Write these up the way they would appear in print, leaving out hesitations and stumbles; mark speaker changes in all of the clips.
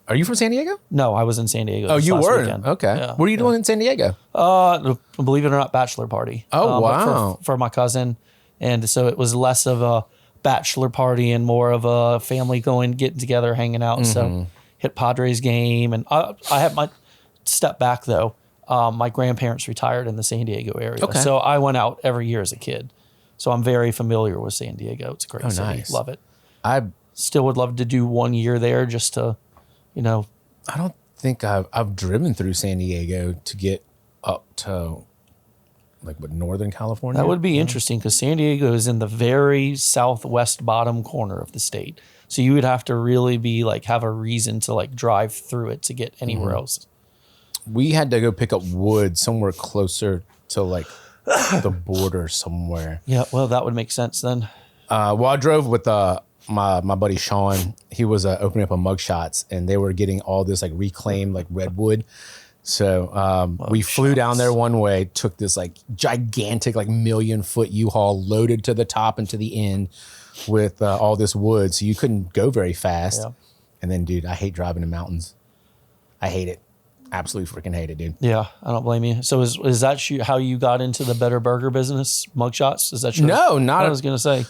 Speaker 1: Are you from San Diego?
Speaker 2: No, I was in San Diego.
Speaker 1: Oh, you
Speaker 2: last
Speaker 1: were?
Speaker 2: weekend.
Speaker 1: Okay.
Speaker 2: Yeah,
Speaker 1: What are you doing in San Diego?
Speaker 2: Believe it or not, bachelor party.
Speaker 1: Oh, wow.
Speaker 2: For my cousin. And so it was less of a bachelor party and more of a family getting together, hanging out. So hit Padres game. And I had my step back though. My grandparents retired in the San Diego area.
Speaker 1: Okay.
Speaker 2: So I went out every year as a kid. So I'm very familiar with San Diego. It's a great city.
Speaker 1: Nice.
Speaker 2: Love it.
Speaker 1: I
Speaker 2: Still would love to do 1 year there just to, I
Speaker 1: don't think I've driven through San Diego to get up to Northern California.
Speaker 2: That would be interesting because San Diego is in the very southwest bottom corner of the state. So you would have to really be have a reason to drive through it to get anywhere else.
Speaker 1: We had to go pick up wood somewhere closer to the border somewhere.
Speaker 2: Yeah, well, that would make sense then.
Speaker 1: I drove with my buddy Sean. He was opening up a Mugshots, and they were getting all this reclaimed redwood. So we flew down there one way, took this gigantic 1,000,000-foot U-Haul loaded to the top and to the end with all this wood. So you couldn't go very fast.
Speaker 2: Yeah.
Speaker 1: And then, dude, I hate driving in mountains. I hate it. Absolutely freaking hate it, dude.
Speaker 2: Yeah, I don't blame you. So is that how you got into the Better Burger business, Mugshots? Is that your...
Speaker 1: No, not...
Speaker 2: I was going to say.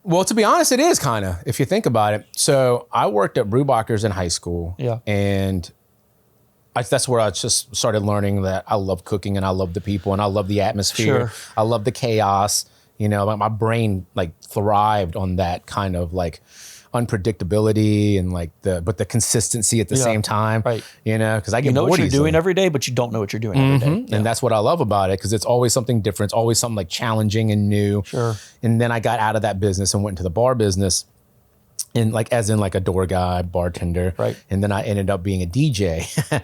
Speaker 1: Well, to be honest, it is kind of, if you think about it. So I worked at Brewbacher's in high school.
Speaker 2: Yeah.
Speaker 1: And that's where I just started learning that I love cooking and I love the people and I love the atmosphere.
Speaker 2: Sure.
Speaker 1: I love the chaos. My brain thrived on that kind of unpredictability and but the consistency at the same time.
Speaker 2: Right.
Speaker 1: Because I get bored
Speaker 2: what you're
Speaker 1: easily.
Speaker 2: doing every day, but you don't know what you're doing every day.
Speaker 1: And that's what I love about it because it's always something different. It's always something challenging and new.
Speaker 2: Sure.
Speaker 1: And then I got out of that business and went into the bar business. And as in a door guy, bartender.
Speaker 2: Right.
Speaker 1: And then I ended up being a DJ.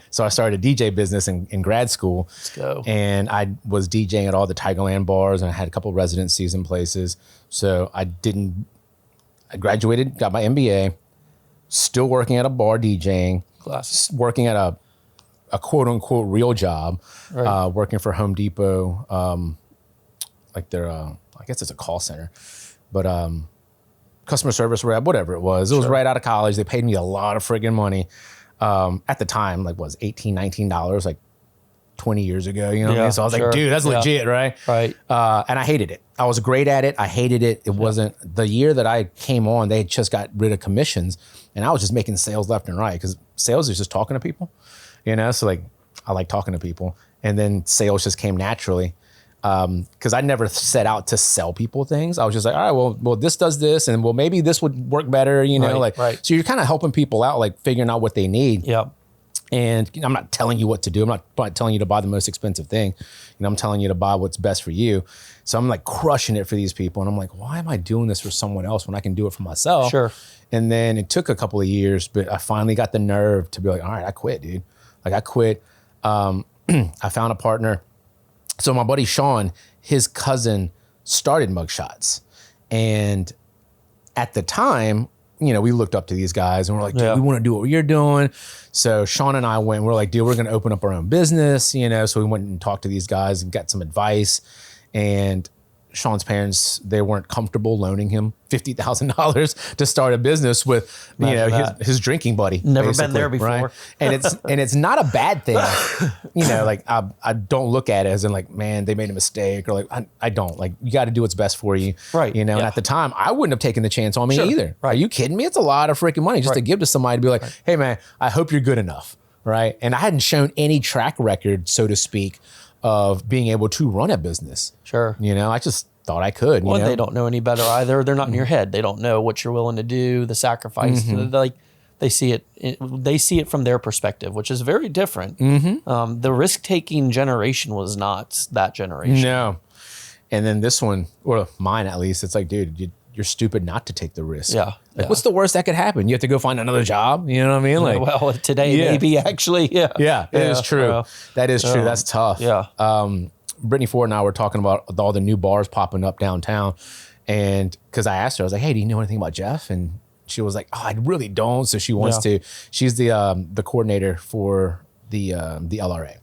Speaker 1: So I started a DJ business in grad school.
Speaker 2: Let's go.
Speaker 1: And I was DJing at all the Tigerland bars and I had a couple residencies in places. So I graduated, got my MBA, still working at a bar DJing, working at a quote unquote real job,
Speaker 2: Right.
Speaker 1: Working for Home Depot, their, I guess it's a call center, but customer service rep, whatever it was. It was right out of college. They paid me a lot of friggin' money. At the time, was $18, $19, 20 years ago, you know what I mean? So I was like, dude, that's legit, right?
Speaker 2: Right.
Speaker 1: And I hated it. I was great at it. I hated it. It wasn't the year that I came on, they had just got rid of commissions and I was just making sales left and right because sales is just talking to people, So I like talking to people and then sales just came naturally. Because I never set out to sell people things. I was just like, all right, well, this does this, and well, maybe this would work better,
Speaker 2: Right.
Speaker 1: So you're kind of helping people out, figuring out what they need.
Speaker 2: Yeah.
Speaker 1: And I'm not telling you what to do. I'm not telling you to buy the most expensive thing. I'm telling you to buy what's best for you. So I'm crushing it for these people, and I'm like, why am I doing this for someone else when I can do it for myself?
Speaker 2: Sure.
Speaker 1: And then it took a couple of years, but I finally got the nerve to be like, all right, I quit, dude. I quit. I found a partner. So my buddy Sean, his cousin started Mugshots. And at the time, we looked up to these guys and we're like, dude, we want to do what you're doing. So Sean and I went, we're like, dude, we're going to open up our own business, So we went and talked to these guys and got some advice. And Sean's parents, they weren't comfortable loaning him $50,000 to start a business with, his drinking buddy.
Speaker 2: Never been there before.
Speaker 1: Right? And it's not a bad thing. I don't look at it as in man, they made a mistake or I don't. You got to do what's best for you.
Speaker 2: Right.
Speaker 1: And at the time, I wouldn't have taken the chance on me either.
Speaker 2: Right.
Speaker 1: Are you kidding me? It's a lot of freaking money just to give to somebody to be like, hey man, I hope you're good enough. Right. And I hadn't shown any track record, so to speak, of being able to run a business.
Speaker 2: Sure.
Speaker 1: I just thought I could.
Speaker 2: Well, they don't know any better either. They're not in your head. They don't know what you're willing to do, the sacrifice. They see it from their perspective, which is very different. The risk-taking generation was not that generation.
Speaker 1: No. And then this one, or mine at least, it's dude, you're stupid not to take the risk.
Speaker 2: Yeah.
Speaker 1: What's the worst that could happen? You have to go find another job. You know what I mean?
Speaker 2: Well, today maybe actually, yeah.
Speaker 1: Yeah, it is true. That is true. That's tough.
Speaker 2: Yeah.
Speaker 1: Brittany Ford and I were talking about all the new bars popping up downtown. And because I asked her, I was like, hey, do you know anything about Jeff? And she was like, oh, I really don't. So she wants to. She's the coordinator for the LRA.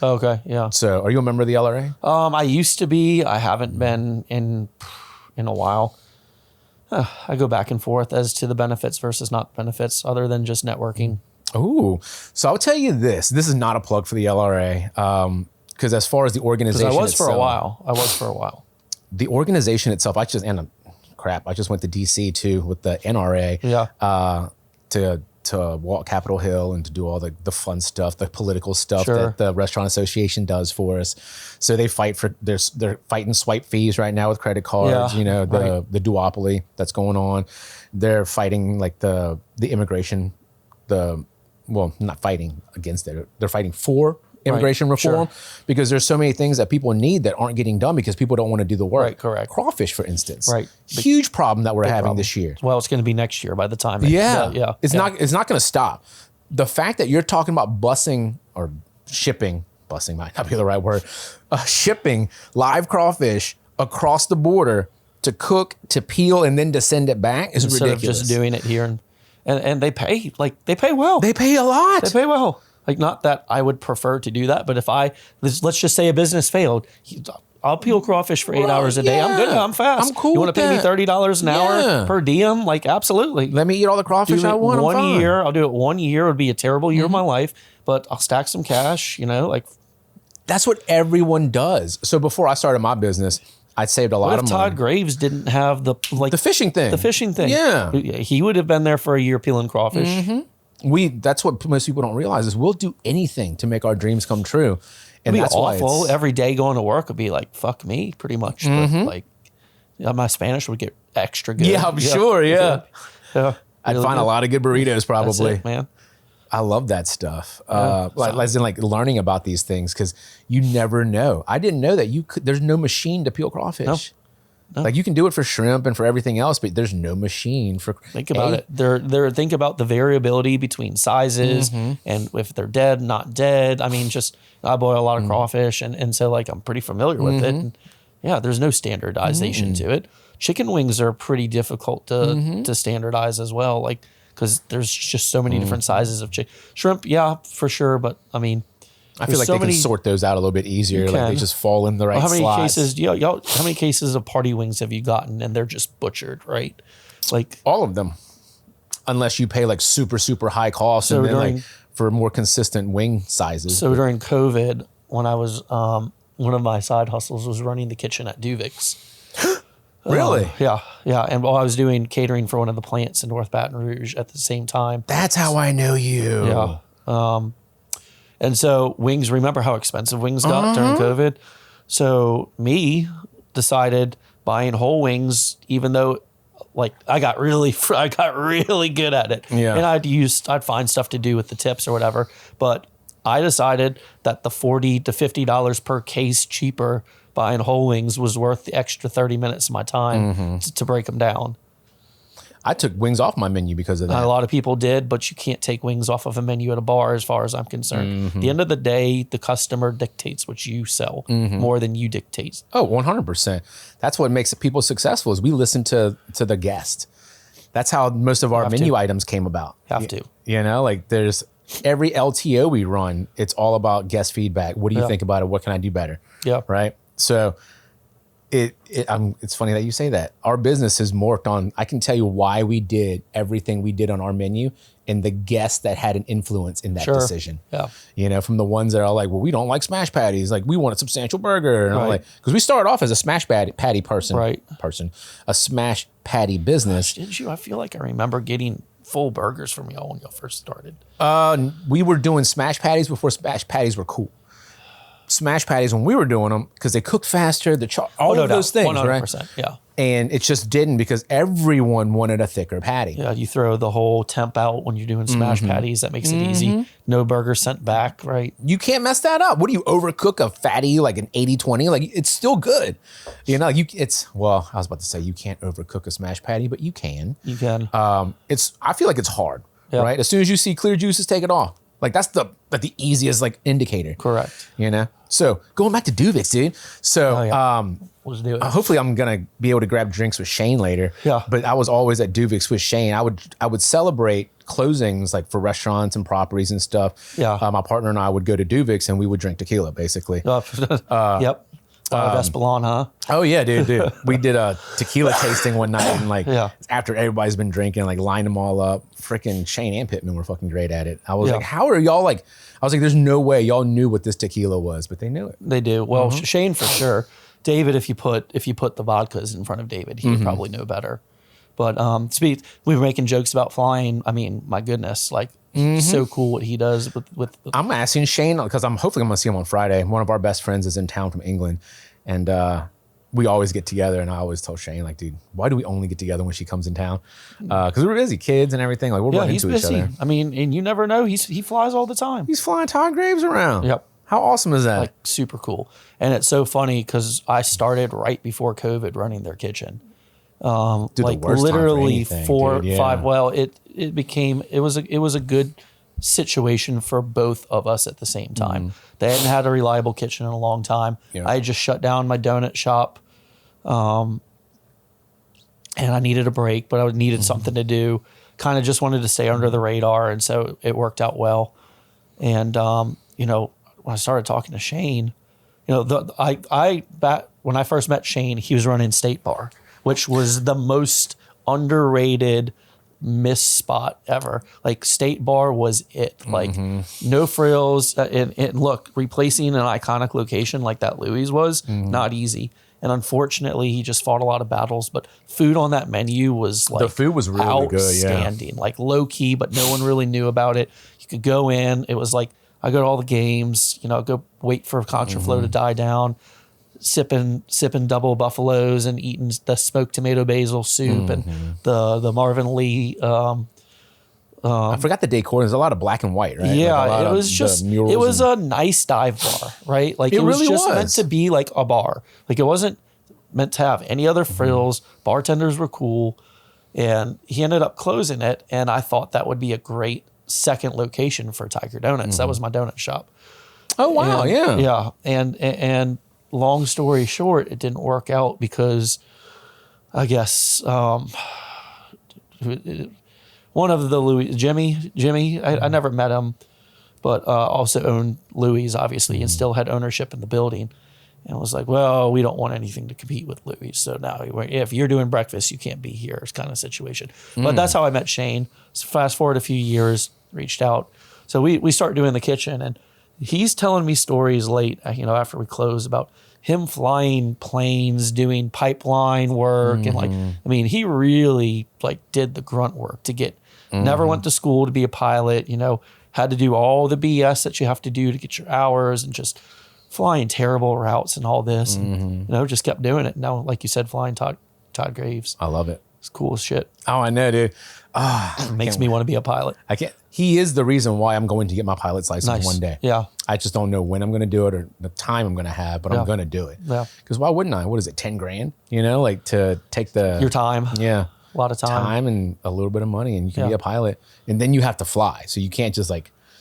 Speaker 2: Okay, yeah.
Speaker 1: So are you a member of the LRA?
Speaker 2: I used to be. I haven't been in a while. I go back and forth as to the benefits versus not benefits, other than just networking.
Speaker 1: Ooh. So I'll tell you this. This is not a plug for the LRA. Because as far as the organization
Speaker 2: I was
Speaker 1: itself,
Speaker 2: for a while.
Speaker 1: The organization itself, I just went to DC too with the NRA.
Speaker 2: Yeah.
Speaker 1: To walk Capitol Hill and to do all the fun stuff, the political stuff
Speaker 2: Sure.
Speaker 1: that the Restaurant Association does for us. So they fight for they're fighting swipe fees right now with credit cards.
Speaker 2: Yeah,
Speaker 1: You know,
Speaker 2: right.
Speaker 1: the duopoly that's going on. They're fighting like the immigration, not fighting against it. They're fighting for immigration reform because there's so many things that people need that aren't getting done because people don't want to do the work.
Speaker 2: Right, correct.
Speaker 1: Crawfish, for instance.
Speaker 2: Right.
Speaker 1: Huge problem that we're having
Speaker 2: problem.
Speaker 1: this year.
Speaker 2: Well, it's going to be next year by the time.
Speaker 1: Yeah. It's
Speaker 2: yeah.
Speaker 1: not going to stop. The fact that you're talking about busing or shipping, busing might not be the right word, shipping live crawfish across the border to cook, to peel, and then to send it back is
Speaker 2: Instead
Speaker 1: ridiculous.
Speaker 2: of just doing it here, and they pay well.
Speaker 1: They pay a lot.
Speaker 2: They pay well. Like, not that I would prefer to do that, but if let's just say a business failed, I'll peel crawfish for 8 hours a day. I'm good. I'm fast.
Speaker 1: I'm cool
Speaker 2: You want
Speaker 1: with
Speaker 2: to pay me
Speaker 1: that.
Speaker 2: $30 an hour per diem? Like, absolutely.
Speaker 1: Let me eat all the crawfish I want. I'm fine.
Speaker 2: Year. I'll do it 1 year. It would be a terrible year of my life, but I'll stack some cash. Like,
Speaker 1: That's what everyone does. So before I started my business, I saved a lot
Speaker 2: what
Speaker 1: of
Speaker 2: if
Speaker 1: money.
Speaker 2: Todd Graves didn't have the
Speaker 1: fishing thing.
Speaker 2: The fishing thing.
Speaker 1: Yeah.
Speaker 2: He would have been there for a year peeling crawfish.
Speaker 1: That's what most people don't realize is we'll do anything to make our dreams come true. And
Speaker 2: It'd be
Speaker 1: that's
Speaker 2: awful.
Speaker 1: why
Speaker 2: Every day going to work would be like, fuck me, pretty much. But like, my Spanish would get extra good.
Speaker 1: Yeah, I'm sure. Yeah.
Speaker 2: Yeah.
Speaker 1: I'd
Speaker 2: Really
Speaker 1: find a
Speaker 2: good.
Speaker 1: lot of good burritos
Speaker 2: That's
Speaker 1: probably.
Speaker 2: it, man.
Speaker 1: I love that stuff. As in learning about these things because you never know. I didn't know that there's no machine to peel crawfish.
Speaker 2: No.
Speaker 1: Like you can do it for shrimp and for everything else, but there's no machine for.
Speaker 2: Think about it. Think about the variability between sizes and if they're dead, not dead. I mean, I boil a lot of crawfish and so like I'm pretty familiar with it. And yeah, there's no standardization to it. Chicken wings are pretty difficult to standardize as well. Like, because there's just so many different sizes of shrimp. Yeah, for sure. But I mean,
Speaker 1: I feel like they can sort those out a little bit easier. Like they just fall in the right
Speaker 2: how many
Speaker 1: slots.
Speaker 2: how many cases of party wings have you gotten and they're just butchered, right? Like
Speaker 1: all of them, unless you pay like super, super high costs and then like for more consistent wing sizes.
Speaker 2: So during COVID, when I was, one of my side hustles was running the kitchen at Duvik's.
Speaker 1: Really?
Speaker 2: Yeah. And while I was doing catering for one of the plants in North Baton Rouge at the same time.
Speaker 1: That's how I know you.
Speaker 2: Yeah. And so wings, remember how expensive wings got during COVID? So me decided buying whole wings, even though like I got really good at it.
Speaker 1: Yeah.
Speaker 2: And I'd find stuff to do with the tips or whatever. But I decided that the $40 to $50 per case cheaper buying whole wings was worth the extra 30 minutes of my time to break them down.
Speaker 1: I took wings off my menu because of that.
Speaker 2: A lot of people did, but you can't take wings off of a menu at a bar as far as I'm concerned. At the end of the day, the customer dictates what you sell more than you dictate.
Speaker 1: Oh, 100%. That's what makes people successful is we listen to the guest. That's how most of our menu items came about.
Speaker 2: Have to.
Speaker 1: You know, like there's every LTO we run, it's all about guest feedback. What do you think about it? What can I do better?
Speaker 2: Yeah.
Speaker 1: Right. So it's funny that you say that. Our business has morphed on, I can tell you why we did everything we did on our menu and the guests that had an influence in that decision.
Speaker 2: Yeah.
Speaker 1: You know, from the ones that are like, well, we don't like smash patties. Like we want a substantial burger. And I'm like, because we started off as a smash patty person, a smash patty business.
Speaker 2: Didn't you? I feel like I remember getting full burgers from y'all when y'all first started.
Speaker 1: We were doing smash patties before smash patties were cool. Smash patties when we were doing them because they cooked faster, all of those things, 100%, right?
Speaker 2: Yeah.
Speaker 1: And it just didn't because everyone wanted a thicker patty.
Speaker 2: Yeah, you throw the whole temp out when you're doing smash patties. That makes it easy. No burger sent back, right?
Speaker 1: You can't mess that up. What do you overcook a fatty like an 80-20? Like it's still good. You know, I was about to say you can't overcook a smash patty, but you can.
Speaker 2: You can.
Speaker 1: I feel like it's hard, right? As soon as you see clear juices, take it off. Like that's the easiest like indicator.
Speaker 2: Correct.
Speaker 1: You know? So going back to Duvik's, dude. So
Speaker 2: let's do it.
Speaker 1: hopefully I'm gonna be able to grab drinks with Shane later.
Speaker 2: Yeah.
Speaker 1: But I was always at Duvik's with Shane. I would celebrate closings like for restaurants and properties and stuff.
Speaker 2: Yeah.
Speaker 1: My partner and I would go to Duvik's and we would drink tequila basically.
Speaker 2: Yep. A lot of Espelon, huh?
Speaker 1: Oh yeah, dude. We did a tequila tasting one night, and like
Speaker 2: Yeah.
Speaker 1: after everybody's been drinking, like lined them all up. Freaking Shane and Pittman were fucking great at it. I was
Speaker 2: Yeah.
Speaker 1: like, how are y'all like? I was like, there's no way y'all knew what this tequila was, but they knew it.
Speaker 2: They do. Well, Shane for sure. David, if you put the vodkas in front of David, he would probably know better. But we were making jokes about flying. I mean, my goodness, like so cool what he does with
Speaker 1: I'm asking Shane because hopefully I'm gonna see him on Friday. One of our best friends is in town from England, and we always get together. And I always tell Shane, like, dude, why do we only get together when she comes in town? Because we're busy, kids and everything. Like we're running
Speaker 2: he's
Speaker 1: into
Speaker 2: busy.
Speaker 1: each other.
Speaker 2: I mean, and you never know. He flies all the time.
Speaker 1: He's flying Todd Graves around.
Speaker 2: Yep.
Speaker 1: How awesome is that?
Speaker 2: Like super cool. And it's so funny because I started right before COVID running their kitchen.
Speaker 1: Dude,
Speaker 2: Like
Speaker 1: the worst time for
Speaker 2: literally
Speaker 1: anything,
Speaker 2: 4
Speaker 1: dude, yeah.
Speaker 2: 5. Well, it was a good situation for both of us at the same time. They hadn't had a reliable kitchen in a long time.
Speaker 1: Yeah.
Speaker 2: I had just shut down my donut shop, and I needed a break, but I needed something to do. Kind of just wanted to stay under the radar, and so it worked out well. And when I started talking to Shane, when I first met Shane, he was running State Bar, which was the most underrated miss spot ever. Like State Bar was it. Like no frills. And look, replacing an iconic location like that Louis was not easy. And unfortunately, he just fought a lot of battles. But food on that menu was like
Speaker 1: The food was really good, yeah.
Speaker 2: outstanding. Like low key, but no one really knew about it. You could go in. It was like I go to all the games. Go wait for contraflow to die down. Sipping double buffaloes and eating the smoked tomato basil soup and the Marvin Lee.
Speaker 1: I forgot the decor. There's a lot of black and white, right?
Speaker 2: Yeah,
Speaker 1: Like a lot
Speaker 2: it
Speaker 1: of
Speaker 2: was
Speaker 1: the
Speaker 2: just
Speaker 1: murals
Speaker 2: it was
Speaker 1: and-
Speaker 2: a nice dive bar, right? Like it was
Speaker 1: really
Speaker 2: just
Speaker 1: was.
Speaker 2: meant to be like a bar. Like it wasn't meant to have any other frills. Bartenders were cool, and he ended up closing it. And I thought that would be a great second location for Tiger Donuts. That was my donut shop.
Speaker 1: Oh wow,
Speaker 2: And-
Speaker 1: yeah.
Speaker 2: and long story short, it didn't work out because I guess one of the Jimmy, I never met him, but also owned Louis, obviously, and still had ownership in the building. And was like, well, we don't want anything to compete with Louis. So now if you're doing breakfast, you can't be here. It's kind of situation. But that's how I met Shane. So fast forward a few years, reached out. So we start doing the kitchen, and he's telling me stories late, after we close about him flying planes, doing pipeline work. And he really did the grunt work to get, never went to school to be a pilot, had to do all the BS that you have to do to get your hours and just flying terrible routes and all this. And, just kept doing it. Now, like you said, flying Todd Graves.
Speaker 1: I love it.
Speaker 2: It's cool as shit.
Speaker 1: Oh, I know, dude.
Speaker 2: It makes me want to be a pilot.
Speaker 1: I can't. He is the reason why I'm going to get my pilot's license
Speaker 2: Nice.
Speaker 1: one day.
Speaker 2: Yeah.
Speaker 1: I just don't know when I'm going to do it or the time I'm going to have, but I'm going to do it.
Speaker 2: Yeah.
Speaker 1: Because why wouldn't I? What is it, 10 grand? To take the
Speaker 2: Your time.
Speaker 1: Yeah.
Speaker 2: A lot of time.
Speaker 1: And a little bit of money, and you can be
Speaker 2: Yeah.
Speaker 1: a pilot. And then you have to fly, so you can't just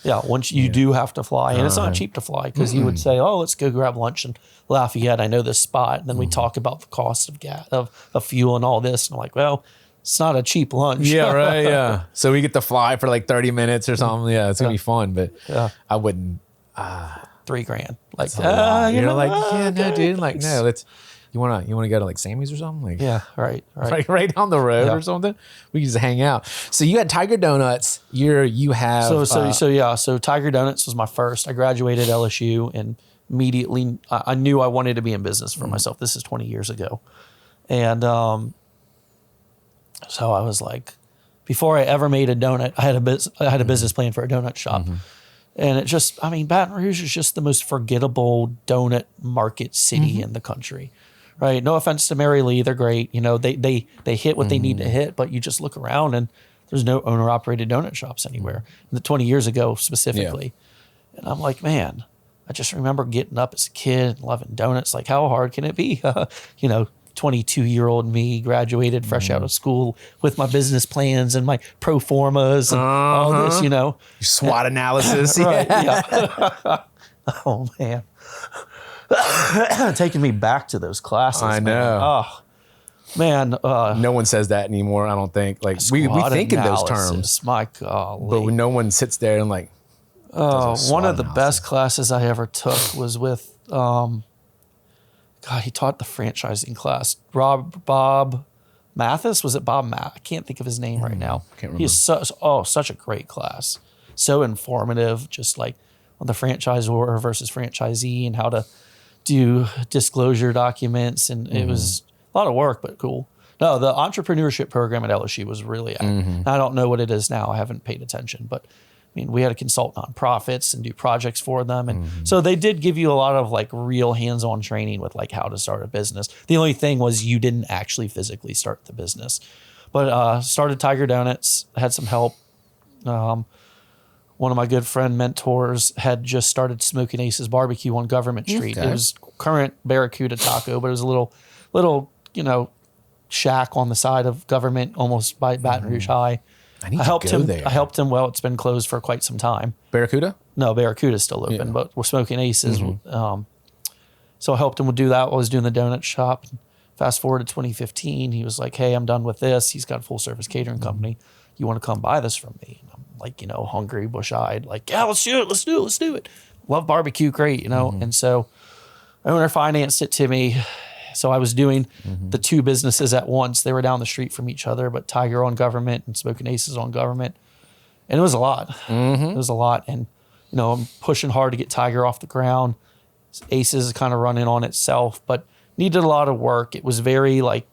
Speaker 2: Yeah, once you do have to fly, and it's not cheap to fly because he would say, "Oh, let's go grab lunch in Lafayette. I know this spot." And then we talk about the cost of gas, of fuel, and all this. And I'm like, "Well, it's not a cheap lunch."
Speaker 1: Yeah, right. Yeah. So we get to fly for 30 minutes or something. Yeah, it's gonna be fun, but
Speaker 2: Yeah.
Speaker 1: I wouldn't.
Speaker 2: $3,000.
Speaker 1: You're like, yeah, no, dude. Like, no, let's. You wanna go to Sammy's or something? Like,
Speaker 2: Yeah, right.
Speaker 1: right down the road
Speaker 2: Yeah.
Speaker 1: or something. We can just hang out. So you had Tiger Donuts. You have
Speaker 2: So Tiger Donuts was my first. I graduated LSU and immediately I knew I wanted to be in business for myself. This is 20 years ago. And so I was like, before I ever made a donut, I had a business plan for a donut shop. And it just, Baton Rouge is just the most forgettable donut market city in the country. Right. No offense to Mary Lee. They're great. They hit what they need to hit, but you just look around and there's no owner operated donut shops anywhere. 20 years ago specifically. Yeah. And I'm like, man, I just remember getting up as a kid and loving donuts. Like, how hard can it be? 22-year-old me graduated fresh out of school with my business plans and my pro formas and all this,
Speaker 1: Your SWOT analysis.
Speaker 2: Right. Yeah. Oh man. Taking me back to those classes.
Speaker 1: I know.
Speaker 2: Man. Oh man.
Speaker 1: No one says that anymore. I don't think. We think in those terms,
Speaker 2: My God.
Speaker 1: but no one sits there and
Speaker 2: one of the best classes I ever took was with God, he taught the franchising class. Bob Mathis, was it Bob Math? I can't think of his name right now.
Speaker 1: Can't remember.
Speaker 2: He's such a great class. So informative, just like on the franchisor versus franchisee and how to do disclosure documents. And it was a lot of work, but cool. No, the entrepreneurship program at LSU was really, I don't know what it is now. I haven't paid attention, but I mean, we had to consult nonprofits and do projects for them. And so they did give you a lot of like real hands-on training with like how to start a business. The only thing was you didn't actually physically start the business, but started Tiger Donuts, had some help. One of my good friend mentors had just started Smokin Ace's barbecue on Government Street.
Speaker 1: Okay.
Speaker 2: It was current Barracuda Taco, but it was a little, shack on the side of Government, almost by Baton Rouge High.
Speaker 1: I
Speaker 2: helped him.
Speaker 1: there.
Speaker 2: I helped him. Well, it's been closed for quite some time.
Speaker 1: Barracuda?
Speaker 2: No, Barracuda's still open, but we're Smokin Aces. So I helped him do that while I was doing the donut shop. Fast forward to 2015, he was like, "Hey, I'm done with this." He's got a full service catering company. You want to come buy this from me? And I'm like, hungry, bush eyed, like, yeah, let's do it. Love barbecue, great, And so owner financed it to me. So I was doing the two businesses at once. They were down the street from each other, but Tiger on Government and Smokin Aces on Government. And it was a lot. It was a lot. And, I'm pushing hard to get Tiger off the ground. Aces is kind of running on itself, but needed a lot of work. It was very like,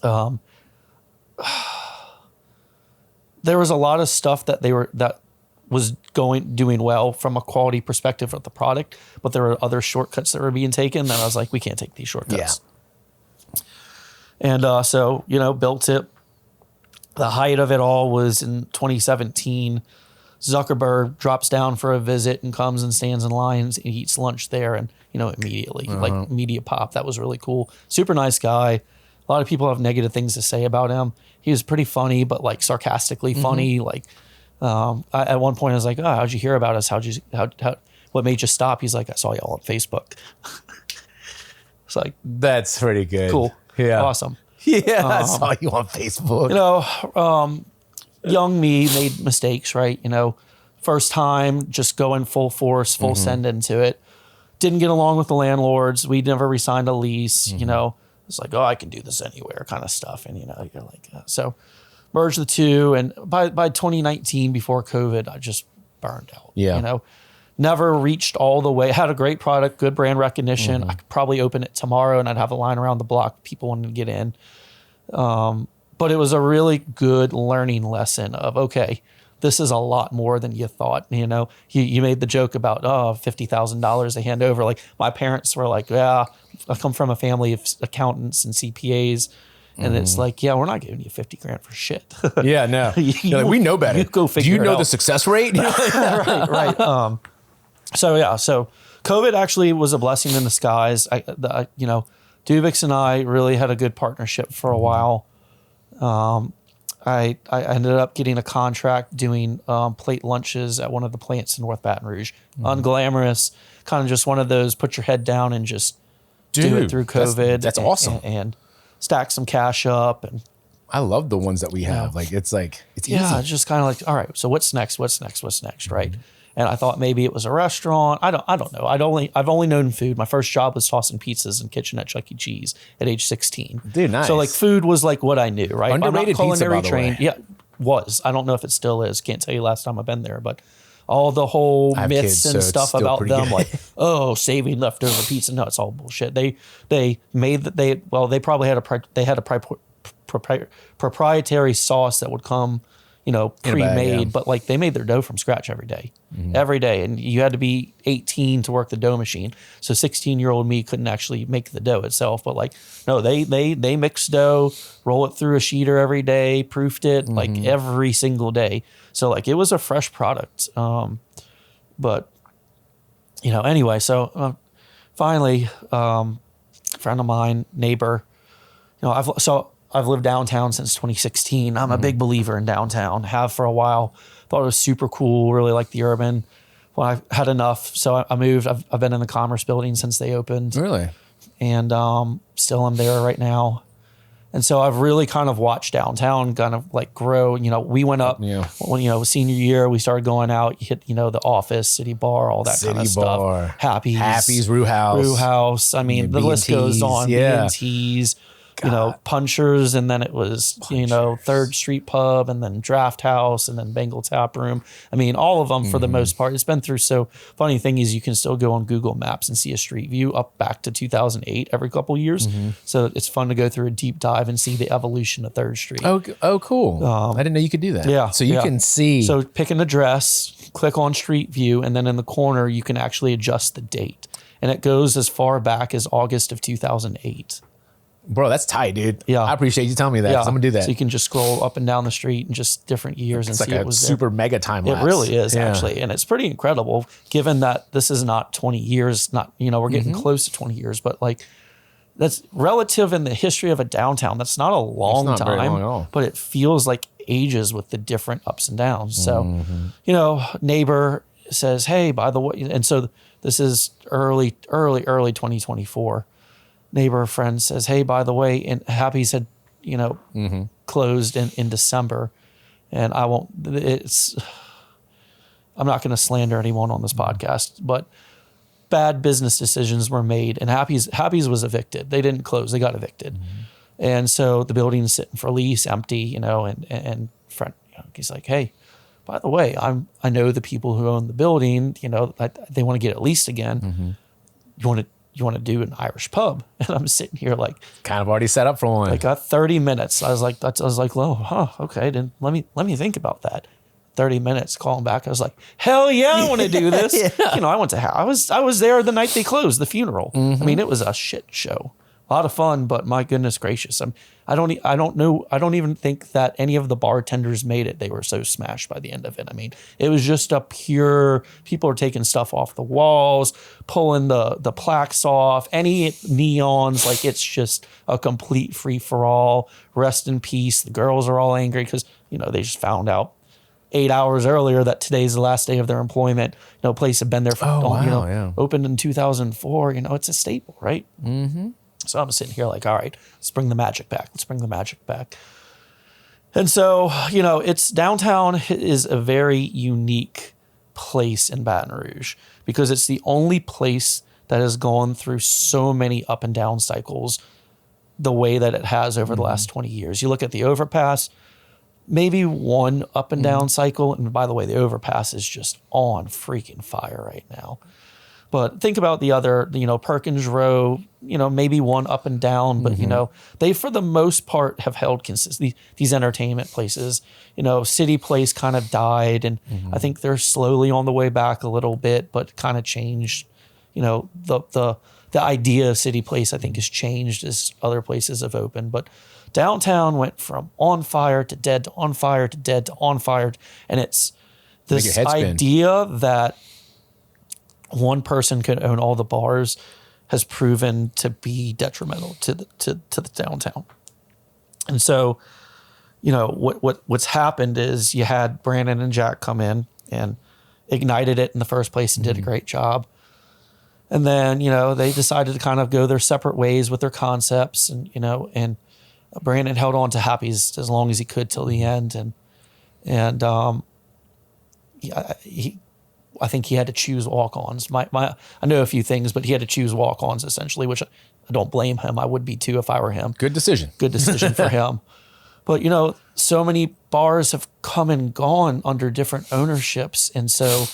Speaker 2: there was a lot of stuff that was doing well from a quality perspective of the product, but there were other shortcuts that were being taken that I was like, we can't take these shortcuts. Yeah. And so, built it. The height of it all was in 2017. Zuckerberg drops down for a visit and comes and stands in lines and eats lunch there, and immediately like media pop. That was really cool. Super nice guy. A lot of people have negative things to say about him. He was pretty funny, but like sarcastically funny. Like at one point I was like, "Oh, how'd you hear about us? What made you stop?" He's like, "I saw y'all on Facebook." It's like,
Speaker 1: that's pretty good.
Speaker 2: Cool.
Speaker 1: Yeah.
Speaker 2: Awesome.
Speaker 1: Yeah, I saw you on Facebook.
Speaker 2: Young me made mistakes, right? First time just going full force, full send into it. Didn't get along with the landlords. We never re-signed a lease. It's like, oh, I can do this anywhere kind of stuff. And, you're like, so merged the two. And by 2019, before COVID, I just burned out.
Speaker 1: Yeah.
Speaker 2: Never reached all the way. Had a great product, good brand recognition. I could probably open it tomorrow and I'd have a line around the block. People wanted to get in. But it was a really good learning lesson of, okay, this is a lot more than you thought. You made the joke about, $50,000 they hand over. Like my parents were like, yeah, I come from a family of accountants and CPAs. And it's like, yeah, we're not giving you $50,000 for shit.
Speaker 1: Yeah, no. We know better.
Speaker 2: You go figure
Speaker 1: Do you know
Speaker 2: it out.
Speaker 1: the success rate?
Speaker 2: Right. So COVID actually was a blessing in disguise. Dubix and I really had a good partnership for a while. I ended up getting a contract doing plate lunches at one of the plants in North Baton Rouge. Unglamorous, kind of just one of those put your head down and just do it through COVID.
Speaker 1: That's awesome.
Speaker 2: And stack some cash up. And
Speaker 1: I love the ones that we have. Like it's easy.
Speaker 2: It's just kind of like, all right, so what's next, right? And I thought maybe it was a restaurant. I don't know. I've only known food. My first job was tossing pizzas in kitchen at Chuck E. Cheese at age 16.
Speaker 1: Dude, nice.
Speaker 2: So like food was like what I knew, right?
Speaker 1: Underrated
Speaker 2: I'm not
Speaker 1: pizza, by the
Speaker 2: trained.
Speaker 1: way.
Speaker 2: Yeah, was. I don't know if it still is. Can't tell you last time I've been there, but all the whole myths
Speaker 1: kids,
Speaker 2: and
Speaker 1: so it's
Speaker 2: stuff
Speaker 1: still
Speaker 2: about
Speaker 1: pretty
Speaker 2: them,
Speaker 1: good.
Speaker 2: like saving leftover pizza. No, it's all bullshit. They made that they probably had a proprietary sauce that would come, pre-made, but like they made their dough from scratch every day, and you had to be 18 to work the dough machine. So 16-year-old me couldn't actually make the dough itself, but like no, they mixed dough, roll it through a sheeter every day, proofed it like every single day. So like it was a fresh product. But anyway, so finally, friend of mine, neighbor, I've lived downtown since 2016. I'm a big believer in downtown, have for a while. Thought it was super cool, really liked the urban. Well, I had enough, so I moved. I've been in the Commerce building since they opened.
Speaker 1: Really?
Speaker 2: And still am there right now. And so I've really kind of watched downtown kind of like grow. You know, we went up when, you know, senior year, we started going out, you hit, you know, the Office, City Bar, all that kind of stuff. Happy's,
Speaker 1: Brew House.
Speaker 2: I mean, the list goes on. B&T's, you know, Punchers, and then it was, you know, Third Street Pub, and then Draft House, and then Bengal Tap Room. I mean, all of them for the most part. It's been through. So funny thing is you can still go on Google Maps and see a street view up back to 2008 every couple of years. So it's fun to go through a deep dive and see the evolution of Third Street.
Speaker 1: Oh, cool. I didn't know you could do that.
Speaker 2: Yeah.
Speaker 1: So you can see.
Speaker 2: So pick an address, click on Street View, and then in the corner, you can actually adjust the date. And it goes as far back as August of 2008.
Speaker 1: Bro, that's tight, dude.
Speaker 2: Yeah.
Speaker 1: I appreciate you telling me that. Yeah. I'm going to do that.
Speaker 2: So you can just scroll up and down the street and just different years and see
Speaker 1: like
Speaker 2: it was
Speaker 1: super mega time lapse.
Speaker 2: It really is, actually. And it's pretty incredible given that this is not 20 years, not, you know, we're getting close to 20 years, but like that's relative in the history of a downtown. That's not a long time, very long at all. But it feels like ages with the different ups and downs. So, you know, neighbor says, hey, by the way, and so this is early 2024. Neighbor friend says, hey, by the way, and Happy's had, you know, closed in December. And I'm not going to slander anyone on this podcast, but bad business decisions were made, and Happy's was evicted. They didn't close, they got evicted. And so the building is sitting for lease, empty, you know, and friend, you know, he's like, hey, by the way, I know the people who own the building, you know, they want to get it leased again. You want to do an Irish pub? And I'm sitting here like
Speaker 1: kind of already set up for one.
Speaker 2: Like got 30 minutes. I was like, oh, okay. Then let me think about that. 30 minutes calling back. I was like, hell yeah, I want to do this. You know, I was there the night they closed the funeral. I mean, it was a shit show. A lot of fun, but my goodness gracious. I don't even think that any of the bartenders made it. They were so smashed by the end of it. I mean, it was just a pure, people are taking stuff off the walls, pulling the plaques off, any neons, like it's just a complete free for all. Rest in peace. The girls are all angry because, you know, they just found out 8 hours earlier that today's the last day of their employment. You know, place had been there for, opened in 2004. You know, it's a staple, right? So I'm sitting here like, all right, let's bring the magic back. Let's bring the magic back. And so, you know, it's downtown is a very unique place in Baton Rouge because it's the only place that has gone through so many up and down cycles the way that it has over the last 20 years. You look at the overpass, maybe one up and down cycle. And by the way, the overpass is just on freaking fire right now. But think about the other, you know, Perkins Row, you know, maybe one up and down, but, you know, they, for the most part, have held consistent. These entertainment places, you know, City Place kind of died, and I think they're slowly on the way back a little bit, but kind of changed. You know, the idea of City Place, I think, has changed as other places have opened. But downtown went from on fire to dead to on fire to dead to on fire. And it's this idea that one person could own all the bars has proven to be detrimental to the downtown. And so, you know, what's happened is you had Brandon and Jack come in and ignited it in the first place and did a great job. And then, you know, they decided to kind of go their separate ways with their concepts, and, you know, and Brandon held on to Happy's as long as he could till the end. I think he had to choose walk-ons. I know a few things, but he had to choose walk-ons essentially, which I don't blame him. I would be too if I were him.
Speaker 1: Good decision
Speaker 2: for him. But, you know, so many bars have come and gone under different ownerships. And so,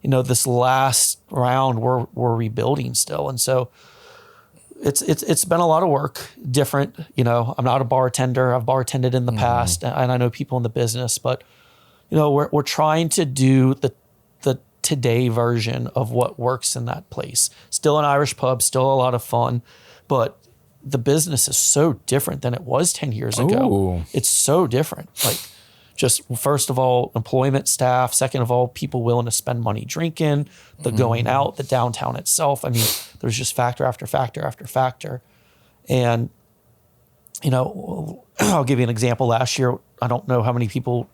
Speaker 2: you know, this last round we're rebuilding still. And so it's been a lot of work, different. You know, I'm not a bartender. I've bartended in the past, and I know people in the business, but, you know, we're trying to do the today version of what works in that place. Still an Irish pub, still a lot of fun, but the business is so different than it was 10 years ago.
Speaker 1: Ooh.
Speaker 2: It's so different. Like, just first of all, employment staff. Second of all, people willing to spend money drinking, the going out, the downtown itself. I mean, there's just factor after factor after factor. And, you know, I'll give you an example. Last year, I don't know how many people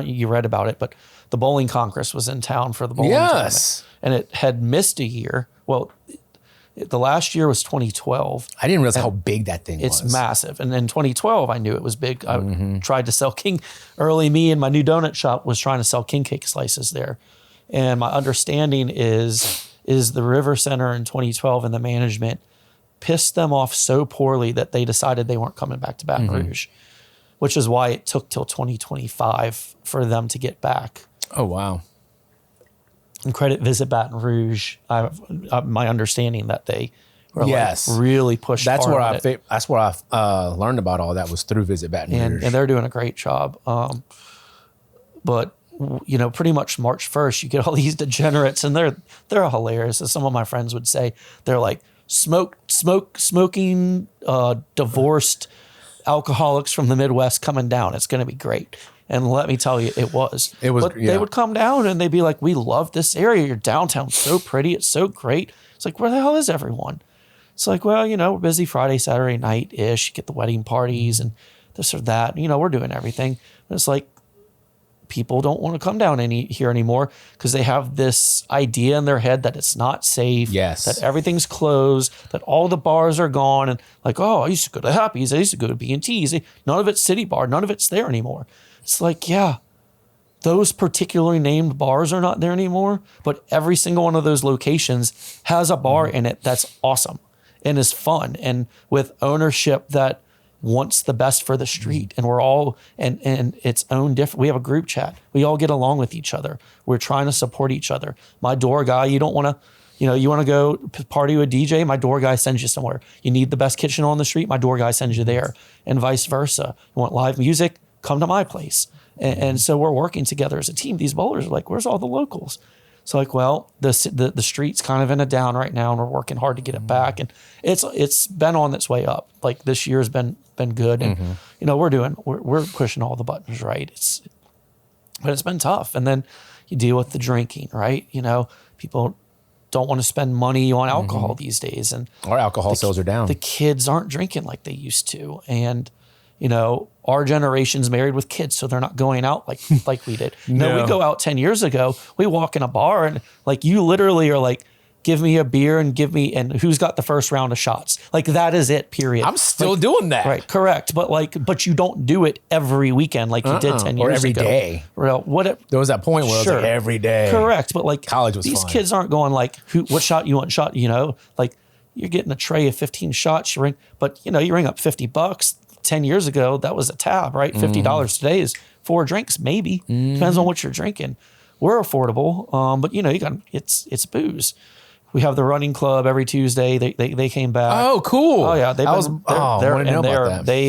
Speaker 2: you read about it, but the bowling congress was in town for the bowling tournament, and it had missed a year. Well, The last year was 2012.
Speaker 1: I didn't realize how big that thing was.
Speaker 2: It's massive. And in 2012, I knew it was big. I tried to sell early me and my new donut shop was trying to sell king cake slices there. And my understanding is the River Center in 2012 and the management pissed them off so poorly that they decided they weren't coming back to Baton Rouge, which is why it took till 2025 for them to get back.
Speaker 1: Oh, wow.
Speaker 2: And credit Visit Baton Rouge. My understanding that they were
Speaker 1: Yes.
Speaker 2: really pushed
Speaker 1: That's
Speaker 2: hard
Speaker 1: where
Speaker 2: on it.
Speaker 1: that's where I learned about all that was through Visit Baton Rouge.
Speaker 2: And they're doing a great job. But pretty much March 1st, you get all these degenerates, and they're hilarious. As some of my friends would say, they're like smoking, divorced alcoholics from the Midwest coming down. It's going to be great. And let me tell you, it was. They would come down and they'd be like, "We love this area. Your downtown's so pretty. It's so great." It's like, where the hell is everyone? It's like, well, we're busy Friday, Saturday night-ish. You get the wedding parties and this or that. We're doing everything. And it's like, people don't want to come down here anymore because they have this idea in their head that it's not safe, that everything's closed, that all the bars are gone, and like, oh, I used to go to Happy's, I used to go to B&T's. None of it's City Bar, none of it's there anymore. It's like, yeah, those particularly named bars are not there anymore, but every single one of those locations has a bar in it that's awesome and is fun and with ownership that wants the best for the street. And we're all, and its own different, we have a group chat. We all get along with each other. We're trying to support each other. My door guy, you don't want to, you want to go party with DJ, my door guy sends you somewhere. You need the best kitchen on the street, my door guy sends you there, and vice versa. You want live music, come to my place. And so we're working together as a team. These bowlers are like, where's all the locals? So like, well, the street's kind of in a down right now, and we're working hard to get it back. And it's been on its way up. Like this year's been good, and we're pushing all the buttons right. But it's been tough. And then you deal with the drinking, right? People don't want to spend money on alcohol these days, and
Speaker 1: our alcohol sales are down.
Speaker 2: The kids aren't drinking like they used to, and our generation's married with kids, so they're not going out like we did. No, we go out 10 years ago. We walk in a bar and like you literally are like, give me a beer and and who's got the first round of shots. Like that is it, period.
Speaker 1: I'm still doing that.
Speaker 2: Right, correct. But you don't do it every weekend like you did 10 years ago.
Speaker 1: Or every day.
Speaker 2: Well,
Speaker 1: there was that point where it was like every day.
Speaker 2: Correct, but like
Speaker 1: college was
Speaker 2: these
Speaker 1: fun.
Speaker 2: kids aren't going like, what shot you want shot, like you're getting a tray of 15 shots, you ring up $50. 10 years ago, that was a tab, right? $50 today is 4 drinks, maybe. Depends on what you're drinking. We're affordable, but you got it's booze. We have the running club every Tuesday. They came back.
Speaker 1: Oh, cool.
Speaker 2: Oh yeah, they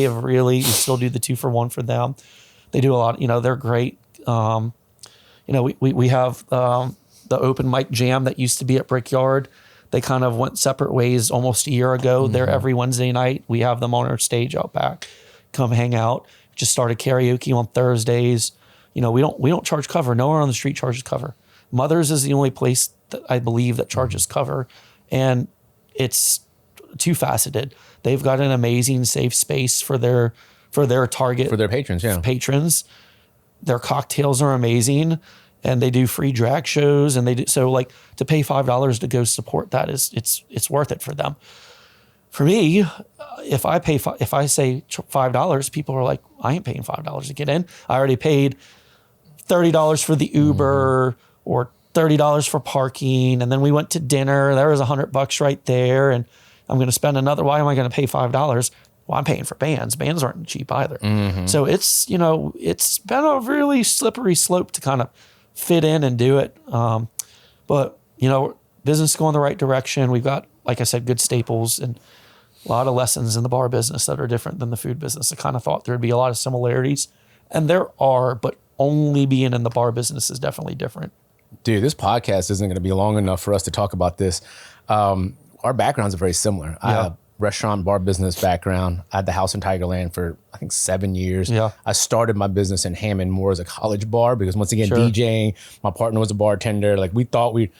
Speaker 2: have really. We still do the 2-for-1 for them. They do a lot. They're great. We have the open mic jam that used to be at Brickyard. They kind of went separate ways almost a year ago. They're every Wednesday night. We have them on our stage out back. Come hang out. Just started karaoke on Thursdays. We don't charge cover. Nowhere on the street charges cover. Mother's is the only place that I believe that charges cover, and it's two-faceted. They've got an amazing safe space for their target
Speaker 1: for their patrons. Yeah,
Speaker 2: patrons. Their cocktails are amazing. And they do free drag shows, and they do so like to pay $5 to go support that it's worth it for them. For me, if I say $5, people are like, I ain't paying $5 to get in. I already paid $30 for the Uber or $30 for parking, and then we went to dinner. There was $100 right there, and I'm going to spend another. Why am I going to pay $5? Well, I'm paying for bands. Bands aren't cheap either. So it's it's been a really slippery slope to kind of fit in and do it. But business is going the right direction. We've got, like I said, good staples and a lot of lessons in the bar business that are different than the food business. I kind of thought there'd be a lot of similarities, and there are, but only being in the bar business is definitely different.
Speaker 1: Dude, this podcast isn't going to be long enough for us to talk about this. Our backgrounds are very similar. I have a restaurant bar business background. I had the house in Tigerland for I think 7 years.
Speaker 2: Yeah.
Speaker 1: I started my business in Hammond more as a college bar because once again, DJing, my partner was a bartender. Like we thought we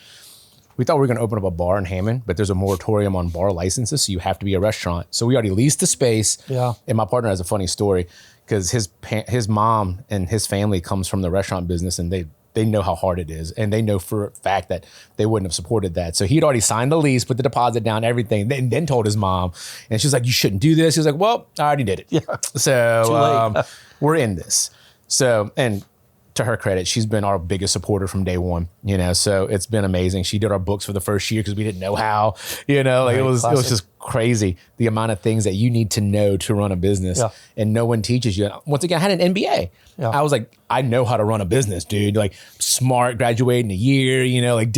Speaker 1: were going to open up a bar in Hammond, but there's a moratorium on bar licenses, so you have to be a restaurant. So we already leased the space.
Speaker 2: Yeah.
Speaker 1: And my partner has a funny story because his mom and his family comes from the restaurant business, and they they know how hard it is, and they know for a fact that they wouldn't have supported that. So he'd already signed the lease, put the deposit down, everything, then told his mom, and she was like, "You shouldn't do this." He was like, "Well, I already did it."
Speaker 2: Yeah.
Speaker 1: So we're in this. So, and to her credit, she's been our biggest supporter from day one, you know, so it's been amazing. She did our books for the first year because we didn't know how, you know, like it was just crazy. The amount of things that you need to know to run a business and no one teaches you. Once again, I had an MBA. Yeah. I was like, I know how to run a business, dude. Like smart, graduated in a year, you know, like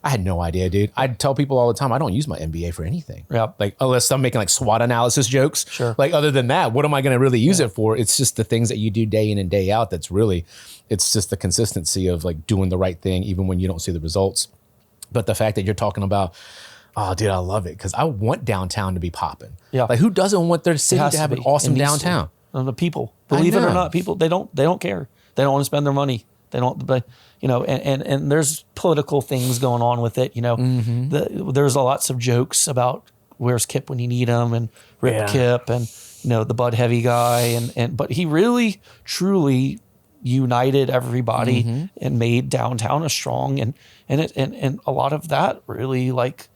Speaker 1: I had no idea, dude. I tell people all the time, I don't use my MBA for anything.
Speaker 2: Yeah.
Speaker 1: Like unless I'm making like SWOT analysis jokes.
Speaker 2: Sure.
Speaker 1: Like other than that, what am I going to really use it for? It's just the things that you do day in and day out. That's really, it's just the consistency of like doing the right thing, even when you don't see the results. But the fact that you're talking about, oh, dude, I love it because I want downtown to be popping. Yeah. Like who doesn't want their city to have an awesome downtown?
Speaker 2: The people, believe it or not, people, they don't care. They don't want to spend their money. They don't, but you know, and there's political things going on with it. You know, there's lots of jokes about where's Kip when you need him, and Rip Kip, and you know the Bud Heavy guy, but he really truly united everybody and made downtown a strong and a lot of that really like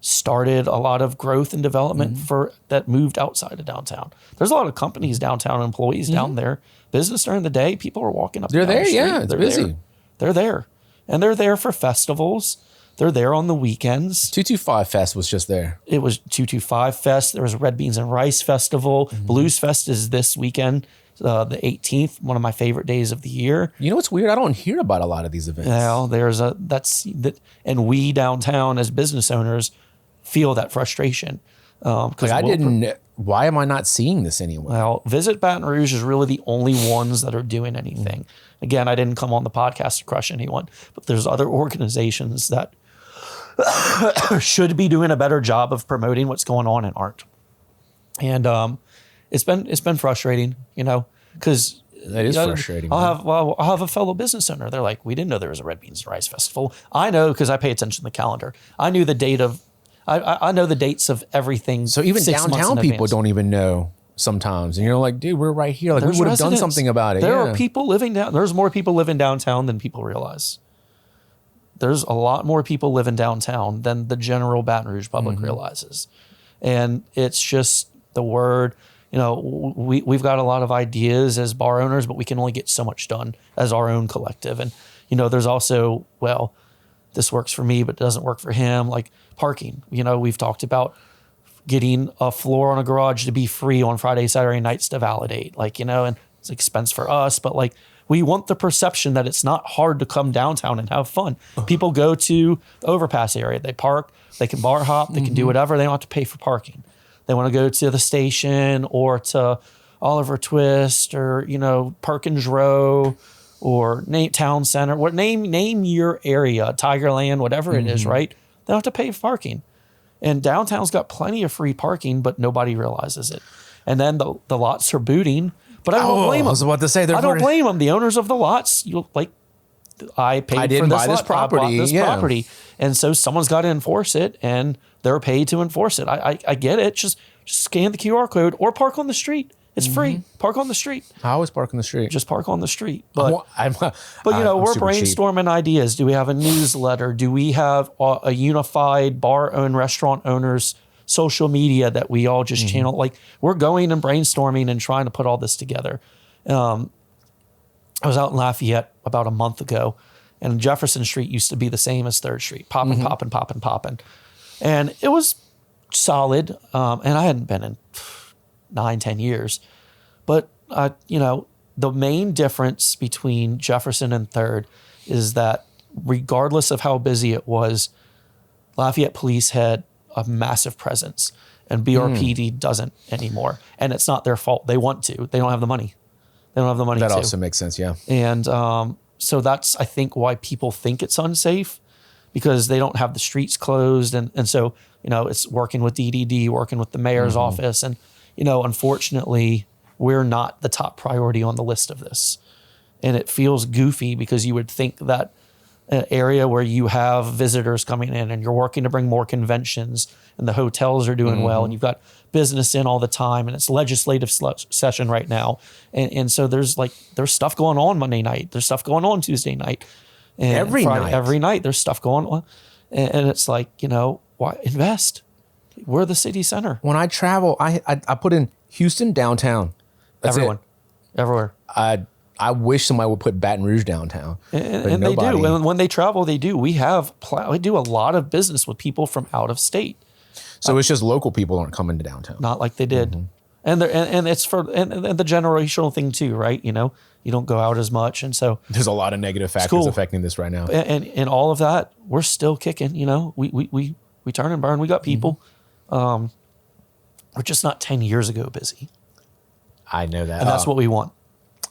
Speaker 2: started a lot of growth and development for that moved outside of downtown. There's a lot of companies downtown, employees down there. Business during the day, people are walking up.
Speaker 1: They're there,
Speaker 2: the
Speaker 1: yeah. It's busy.
Speaker 2: They're there, and they're there for festivals. They're there on the weekends.
Speaker 1: 225 Fest was just there.
Speaker 2: It was 225 Fest. There was a Red Beans and Rice Festival. Blues Fest is this weekend, the 18th. One of my favorite days of the year.
Speaker 1: You know what's weird? I don't hear about a lot of these events.
Speaker 2: Well, and we downtown as business owners feel that frustration.
Speaker 1: Why am I not seeing this anywhere?
Speaker 2: Well, Visit Baton Rouge is really the only ones that are doing anything. Again, I didn't come on the podcast to crush anyone, but there's other organizations that should be doing a better job of promoting what's going on and aren't. And it's been frustrating, you know, because
Speaker 1: that is frustrating.
Speaker 2: I'll have a fellow business owner. They're like, we didn't know there was a Red Beans and Rice Festival. I know because I pay attention to the calendar. I knew the date of. I know the dates of everything.
Speaker 1: So even downtown people don't even know sometimes. And you're like, dude, we're right here. Like we would have done something about it.
Speaker 2: There are people living down. There's more people living downtown than people realize. There's a lot more people living downtown than the general Baton Rouge public realizes. And it's just the word, you know, we've got a lot of ideas as bar owners, but we can only get so much done as our own collective. And, you know, there's also, well, this works for me, but it doesn't work for him. Like parking, you know, we've talked about getting a floor on a garage to be free on Friday, Saturday nights to validate, like, you know, and it's an expense for us, but like we want the perception that it's not hard to come downtown and have fun. People go to the overpass area, they park, they can bar hop, they can do whatever. They don't have to pay for parking. They want to go to the station or to Oliver Twist or, you know, Perkins Row or Town Center, what name your area, Tigerland, whatever it is, right? They don't have to pay for parking. And downtown's got plenty of free parking, but nobody realizes it. And then the lots are booting, but I don't blame them.
Speaker 1: I was about to say,
Speaker 2: I don't blame them. The owners of the lots, I paid for this property. I bought this property. And so someone's got to enforce it, and they're paid to enforce it. I get it. Just scan the QR code or park on the street. It's free. Park on the street.
Speaker 1: I always park on the street.
Speaker 2: Just park on the street. But you know, we're brainstorming
Speaker 1: cheap.
Speaker 2: Ideas. Do we have a newsletter? Do we have a unified bar-owned restaurant owners social media that we all just channel? Like we're going and brainstorming and trying to put all this together. I was out in Lafayette about a month ago, and Jefferson Street used to be the same as 3rd Street, popping. And it was solid. And I hadn't been in 9-10 years. But, you know, the main difference between Jefferson and 3rd is that regardless of how busy it was, Lafayette Police had a massive presence and BRPD doesn't anymore. And it's not their fault. They want to. They don't have the money.
Speaker 1: That also makes sense, yeah.
Speaker 2: And so that's, I think, why people think it's unsafe, because they don't have the streets closed. And so, you know, it's working with DDD, working with the mayor's office. And, you know, unfortunately, we're not the top priority on the list of this. And it feels goofy because you would think that an area where you have visitors coming in and you're working to bring more conventions and the hotels are doing well and you've got business in all the time, and it's legislative session right now. And so there's stuff going on Monday night. There's stuff going on Tuesday night. And
Speaker 1: Every night.
Speaker 2: Every night there's stuff going on. And it's like, why invest? We're the city center.
Speaker 1: When I travel, I put in Houston downtown. That's
Speaker 2: Everywhere.
Speaker 1: I wish somebody would put Baton Rouge downtown.
Speaker 2: And they do. And when they travel, they do. We do a lot of business with people from out of state.
Speaker 1: So it's just local people aren't coming to downtown.
Speaker 2: Not like they did. Mm-hmm. And it's for the generational thing too, right? You don't go out as much. And so
Speaker 1: there's a lot of negative factors affecting this right now.
Speaker 2: And all of that, we're still kicking, we turn and burn. We got people. Mm-hmm. We're just not 10 years ago busy.
Speaker 1: I know that.
Speaker 2: And that's what we want.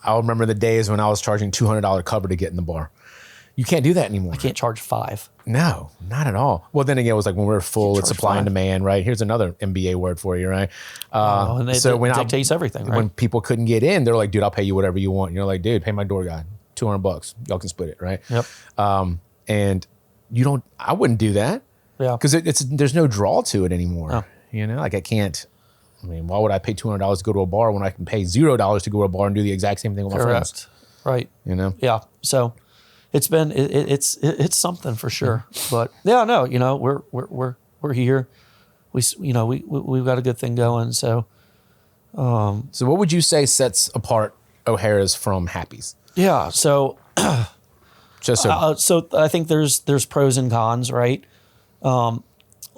Speaker 1: I remember the days when I was charging $200 cover to get in the bar. You can't do that anymore.
Speaker 2: I can't charge $5.
Speaker 1: No, not at all. Well, then again, it was like when we were full, it's supply and demand, right? Here's another MBA word for you, right?
Speaker 2: And it dictates everything, right?
Speaker 1: When people couldn't get in, they're like, dude, I'll pay you whatever you want. And you're like, dude, pay my door guy $200. Y'all can split it, right?
Speaker 2: Yep.
Speaker 1: And I wouldn't do that.
Speaker 2: Yeah.
Speaker 1: Because there's no draw to it anymore. No. Like I can't. I mean, why would I pay $200 to go to a bar when I can pay $0 to go to a bar and do the exact same thing with my friends?
Speaker 2: Right. Yeah. So it's been it's something for sure. But yeah, no, we're here. We've got a good thing going. So
Speaker 1: so what would you say sets apart O'Hara's from Happy's?
Speaker 2: Yeah. So
Speaker 1: just so
Speaker 2: I think there's pros and cons, right?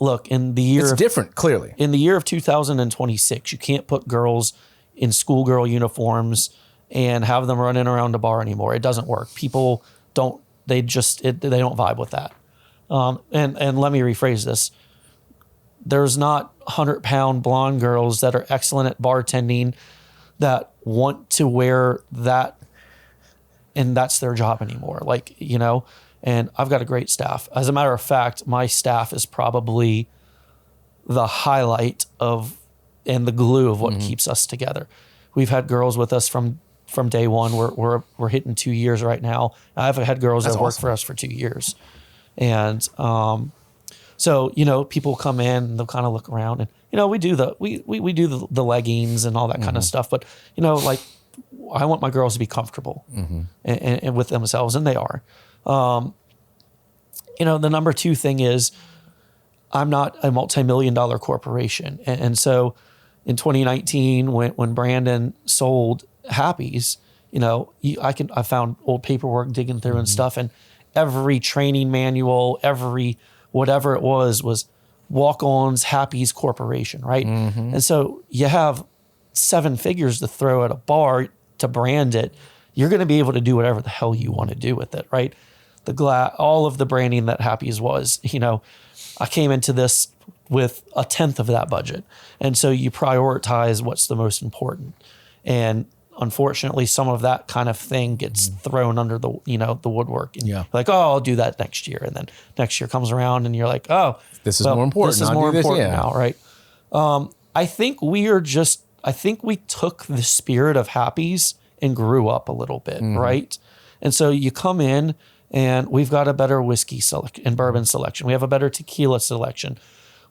Speaker 2: Look, in the year...
Speaker 1: It's different, clearly.
Speaker 2: In the year of 2026, you can't put girls in schoolgirl uniforms and have them running around a bar anymore. It doesn't work. People don't... They don't vibe with that. And let me rephrase this. There's not 100-pound blonde girls that are excellent at bartending that want to wear that, and that's their job anymore. And I've got a great staff. As a matter of fact, my staff is probably the highlight and the glue of what keeps us together. We've had girls with us from day one. We're hitting 2 years right now. I've had girls that work for us for 2 years. And so, people come in and they'll kind of look around and, we do the leggings and all that kind of stuff. But, I want my girls to be comfortable and with themselves, and they are. The number two thing is I'm not a multi-million-dollar corporation. And so in 2019, when Brandon sold Happy's, I found old paperwork digging through and stuff, and every training manual, every whatever it was walk-ons, Happy's Corporation, right? Mm-hmm. And so you have 7 figures to throw at a bar to brand it. You're going to be able to do whatever the hell you want to do with it, right? All of the branding that Happy's was, I came into this with 1/10 of that budget. And so you prioritize what's the most important. And unfortunately, some of that kind of thing gets thrown under the woodwork. And like, I'll do that next year. And then next year comes around and you're like,
Speaker 1: this is more important.
Speaker 2: This is more important now, right? I think we took the spirit of Happy's and grew up a little bit, right? And so you come in and we've got a better whiskey and bourbon selection. We have a better tequila selection.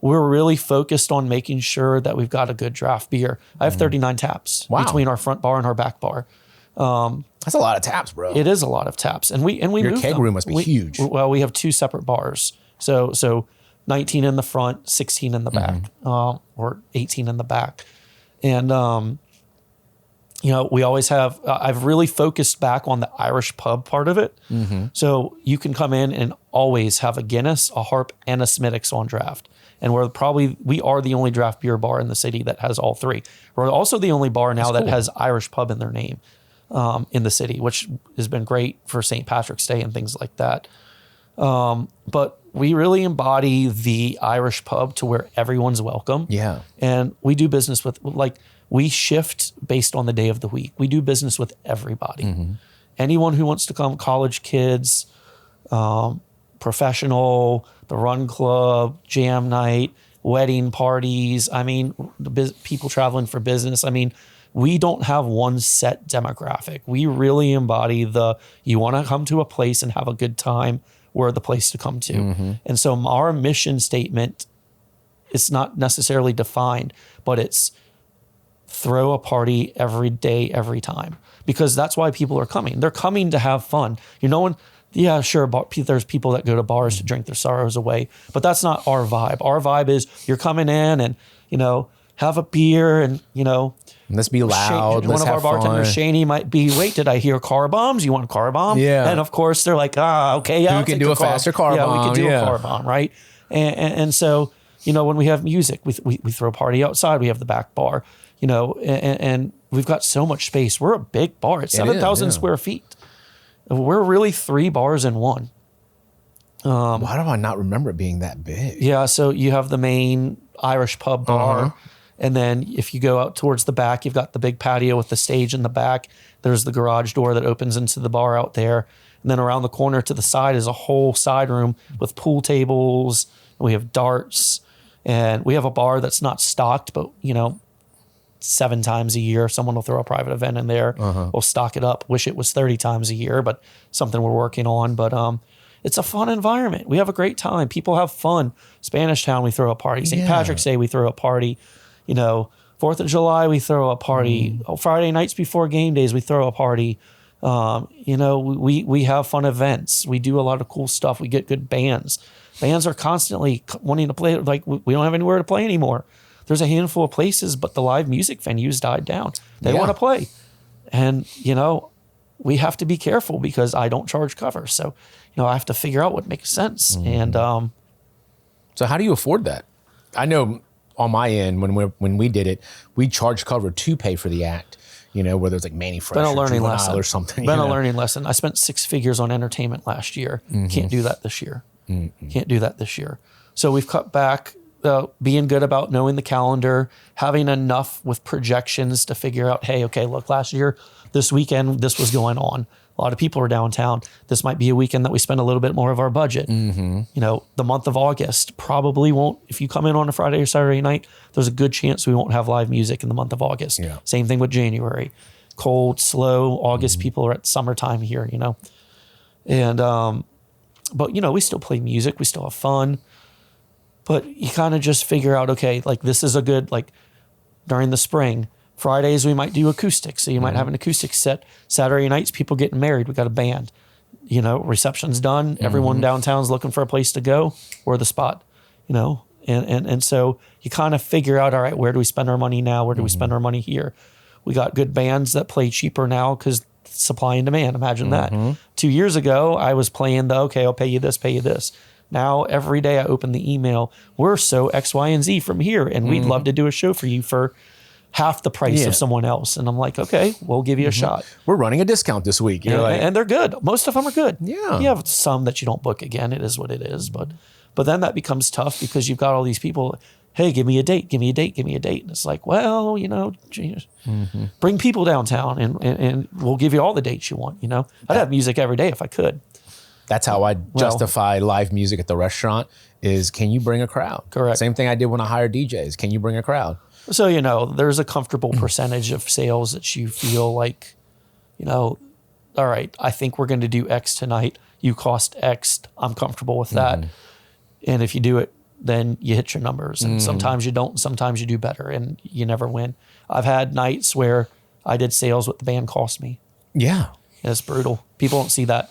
Speaker 2: We're really focused on making sure that we've got a good draft beer. I have 39 taps between our front bar and our back bar.
Speaker 1: That's a lot of taps, bro.
Speaker 2: It is a lot of taps. And we
Speaker 1: Your keg room must be huge.
Speaker 2: Well, we have 2 separate bars. So 19 in the front, 16 in the back, or 18 in the back. And, we always have, I've really focused back on the Irish pub part of it. Mm-hmm. So you can come in and always have a Guinness, a Harp, and a Smithwick's on draft. And we are the only draft beer bar in the city that has all 3. We're also the only bar now that has Irish pub in their name in the city, which has been great for St. Patrick's Day and things like that. But we really embody the Irish pub to where everyone's welcome. Yeah. And we do business with, we shift based on the day of the week. We do business with everybody. Mm-hmm. Anyone who wants to come, college kids, professional, the run club, jam night, wedding parties. I mean, people traveling for business. I mean, we don't have one set demographic. We really embody you want to come to a place and have a good time, we're the place to come to. Mm-hmm. And so our mission statement it's not necessarily defined, but it's throw a party every day, every time, because that's why people are coming. They're coming to have fun. Yeah, sure, there's people that go to bars to drink their sorrows away, but that's not our vibe. Our vibe is you're coming in and, have a beer and,
Speaker 1: let's be loud.
Speaker 2: One
Speaker 1: let's
Speaker 2: of our
Speaker 1: have
Speaker 2: bartenders,
Speaker 1: fun.
Speaker 2: Shaney, might be, wait, did I hear car bombs? You want a car bomb?
Speaker 1: Yeah.
Speaker 2: And of course they're like, okay, yeah,
Speaker 1: Who can do a faster car bomb?
Speaker 2: Yeah, we can do
Speaker 1: Yeah.
Speaker 2: a car bomb, right? And so, when we have music, we throw a party outside. We have the back bar, and we've got so much space. We're a big bar. It's 7,000 square feet. We're really 3 bars in one.
Speaker 1: Why do I not remember it being that big?
Speaker 2: Yeah, so you have the main Irish pub bar, and then if you go out towards the back, you've got the big patio with the stage in the back. There's the garage door that opens into the bar out there. And then around the corner to the side is a whole side room with pool tables. And we have darts. And we have a bar that's not stocked, but, 7 times a year, someone will throw a private event in there. We'll stock it up. Wish it was 30 times a year, but something we're working on. But it's a fun environment. We have a great time. People have fun. Spanish Town, we throw a party. St. Patrick's Day, we throw a party. 4th of July, we throw a party. Friday nights before game days, we throw a party. We have fun events. We do a lot of cool stuff. We get good bands. Bands are constantly wanting to play. Like, we don't have anywhere to play anymore. There's a handful of places, but the live music venues died down. They want to play. And, we have to be careful because I don't charge cover. So, I have to figure out what makes sense. And
Speaker 1: So how do you afford that? I know on my end, when we did it, we charged cover to pay for the act. Whether it's like Manny Fresh
Speaker 2: been a learning
Speaker 1: or
Speaker 2: lesson
Speaker 1: or something.
Speaker 2: Been a learning lesson. I spent 6 figures on entertainment last year. Can't do that this year. Can't do that this year. So we've cut back, being good about knowing the calendar, having enough with projections to figure out, hey, okay, look, last year, this weekend, this was going on. A lot of people are downtown. This might be a weekend that we spend a little bit more of our budget. The month of August probably won't, if you come in on a Friday or Saturday night, there's a good chance we won't have live music in the month of August.
Speaker 1: Yeah.
Speaker 2: Same thing with January. Cold, slow, August, people are at summertime here, And, but, we still play music. We still have fun. But you kind of just figure out, okay, like this is a good, like during the spring, Fridays we might do acoustic. So you might have an acoustic set. Saturday nights, people getting married. We got a band. Reception's done. Everyone downtown's looking for a place to go. We're the spot, And so you kind of figure out, all right, where do we spend our money now? Where do we spend our money here? We got good bands that play cheaper now because supply and demand. Imagine that. 2 years ago, I was playing okay, I'll pay you this, pay you this. Now, every day I open the email, we're so X, Y, and Z from here, and we'd love to do a show for you for half the price of someone else. And I'm like, okay, we'll give you a shot.
Speaker 1: We're running a discount this week.
Speaker 2: And they're good. Most of them are good.
Speaker 1: Yeah.
Speaker 2: You have some that you don't book again. It is what it is. But then that becomes tough because you've got all these people, hey, give me a date, give me a date, give me a date. And it's like, well, bring people downtown and we'll give you all the dates you want. I'd have music every day if I could.
Speaker 1: That's how I justify live music at the restaurant is, can you bring a crowd?
Speaker 2: Correct.
Speaker 1: Same thing I did when I hired DJs. Can you bring a crowd?
Speaker 2: So, there's a comfortable percentage of sales that you feel like, all right, I think we're going to do X tonight. You cost X. I'm comfortable with that. And if you do it, then you hit your numbers. And sometimes you don't. Sometimes you do better and you never win. I've had nights where I did sales what the band cost me.
Speaker 1: Yeah.
Speaker 2: It's brutal. People don't see that.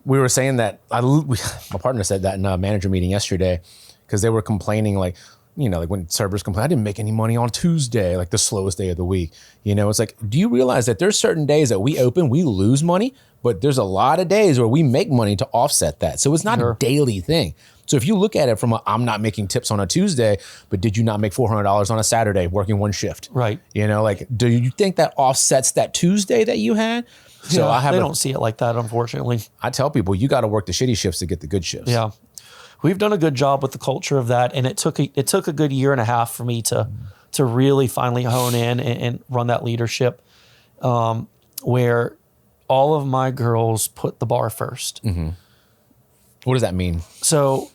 Speaker 1: We were saying that, my partner said that in a manager meeting yesterday, because they were complaining like when servers complain, I didn't make any money on Tuesday, like the slowest day of the week. It's like, do you realize that there's certain days that we open, we lose money, but there's a lot of days where we make money to offset that. So it's not a daily thing. So if you look at it from I'm not making tips on a Tuesday, but did you not make $400 on a Saturday working one shift?
Speaker 2: Right.
Speaker 1: Do you think that offsets that Tuesday that you had? So
Speaker 2: they don't see it like that, unfortunately.
Speaker 1: I tell people, you got to work the shitty shifts to get the good shifts.
Speaker 2: Yeah. We've done a good job with the culture of that. And it took a good year and a half for me to really finally hone in and run that leadership, where all of my girls put the bar first.
Speaker 1: What does that mean?
Speaker 2: So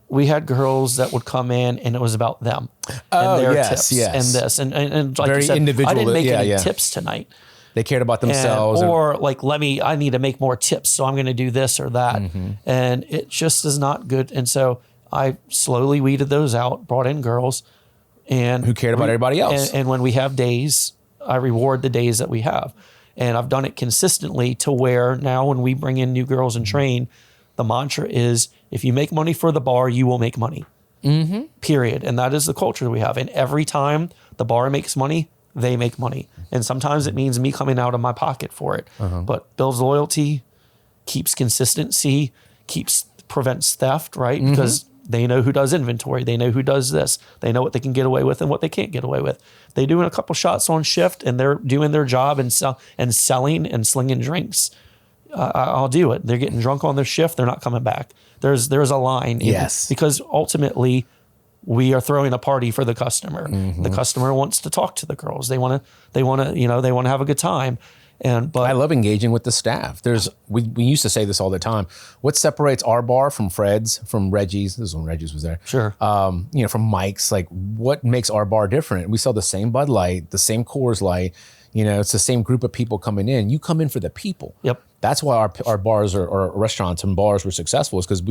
Speaker 2: we had girls that would come in and it was about them and their tips and this. And like
Speaker 1: very
Speaker 2: you said,
Speaker 1: individual.
Speaker 2: I didn't make any tips tonight.
Speaker 1: They cared about themselves.
Speaker 2: I need to make more tips, so I'm going to do this or that. And it just is not good. And so I slowly weeded those out, brought in girls, and
Speaker 1: who cared about everybody else.
Speaker 2: And when we have days, I reward the days that we have. And I've done it consistently to where now when we bring in new girls and train, the mantra is, if you make money for the bar, you will make money. Period. And that is the culture that we have. And every time the bar makes money, they make money. And sometimes it means me coming out of my pocket for it. But builds loyalty, keeps consistency, prevents theft, right? Because they know who does inventory. They know who does this. They know what they can get away with and what they can't get away with. They doing a couple shots on shift and they're doing their job and selling and slinging drinks. I'll do it. They're getting drunk on their shift. They're not coming back. There's a line.
Speaker 1: Yes.
Speaker 2: Because ultimately we are throwing a party for the customer. The customer wants to talk to the girls. They want to have a good time. But
Speaker 1: I love engaging with the staff. We used to say this all the time. What separates our bar from Fred's, from Reggie's? This is when Reggie's was there.
Speaker 2: Sure.
Speaker 1: From Mike's. Like, what makes our bar different? We sell the same Bud Light, the same Coors Light. It's the same group of people coming in. You come in for the people.
Speaker 2: Yep.
Speaker 1: That's why our bars or restaurants and bars were successful. Is because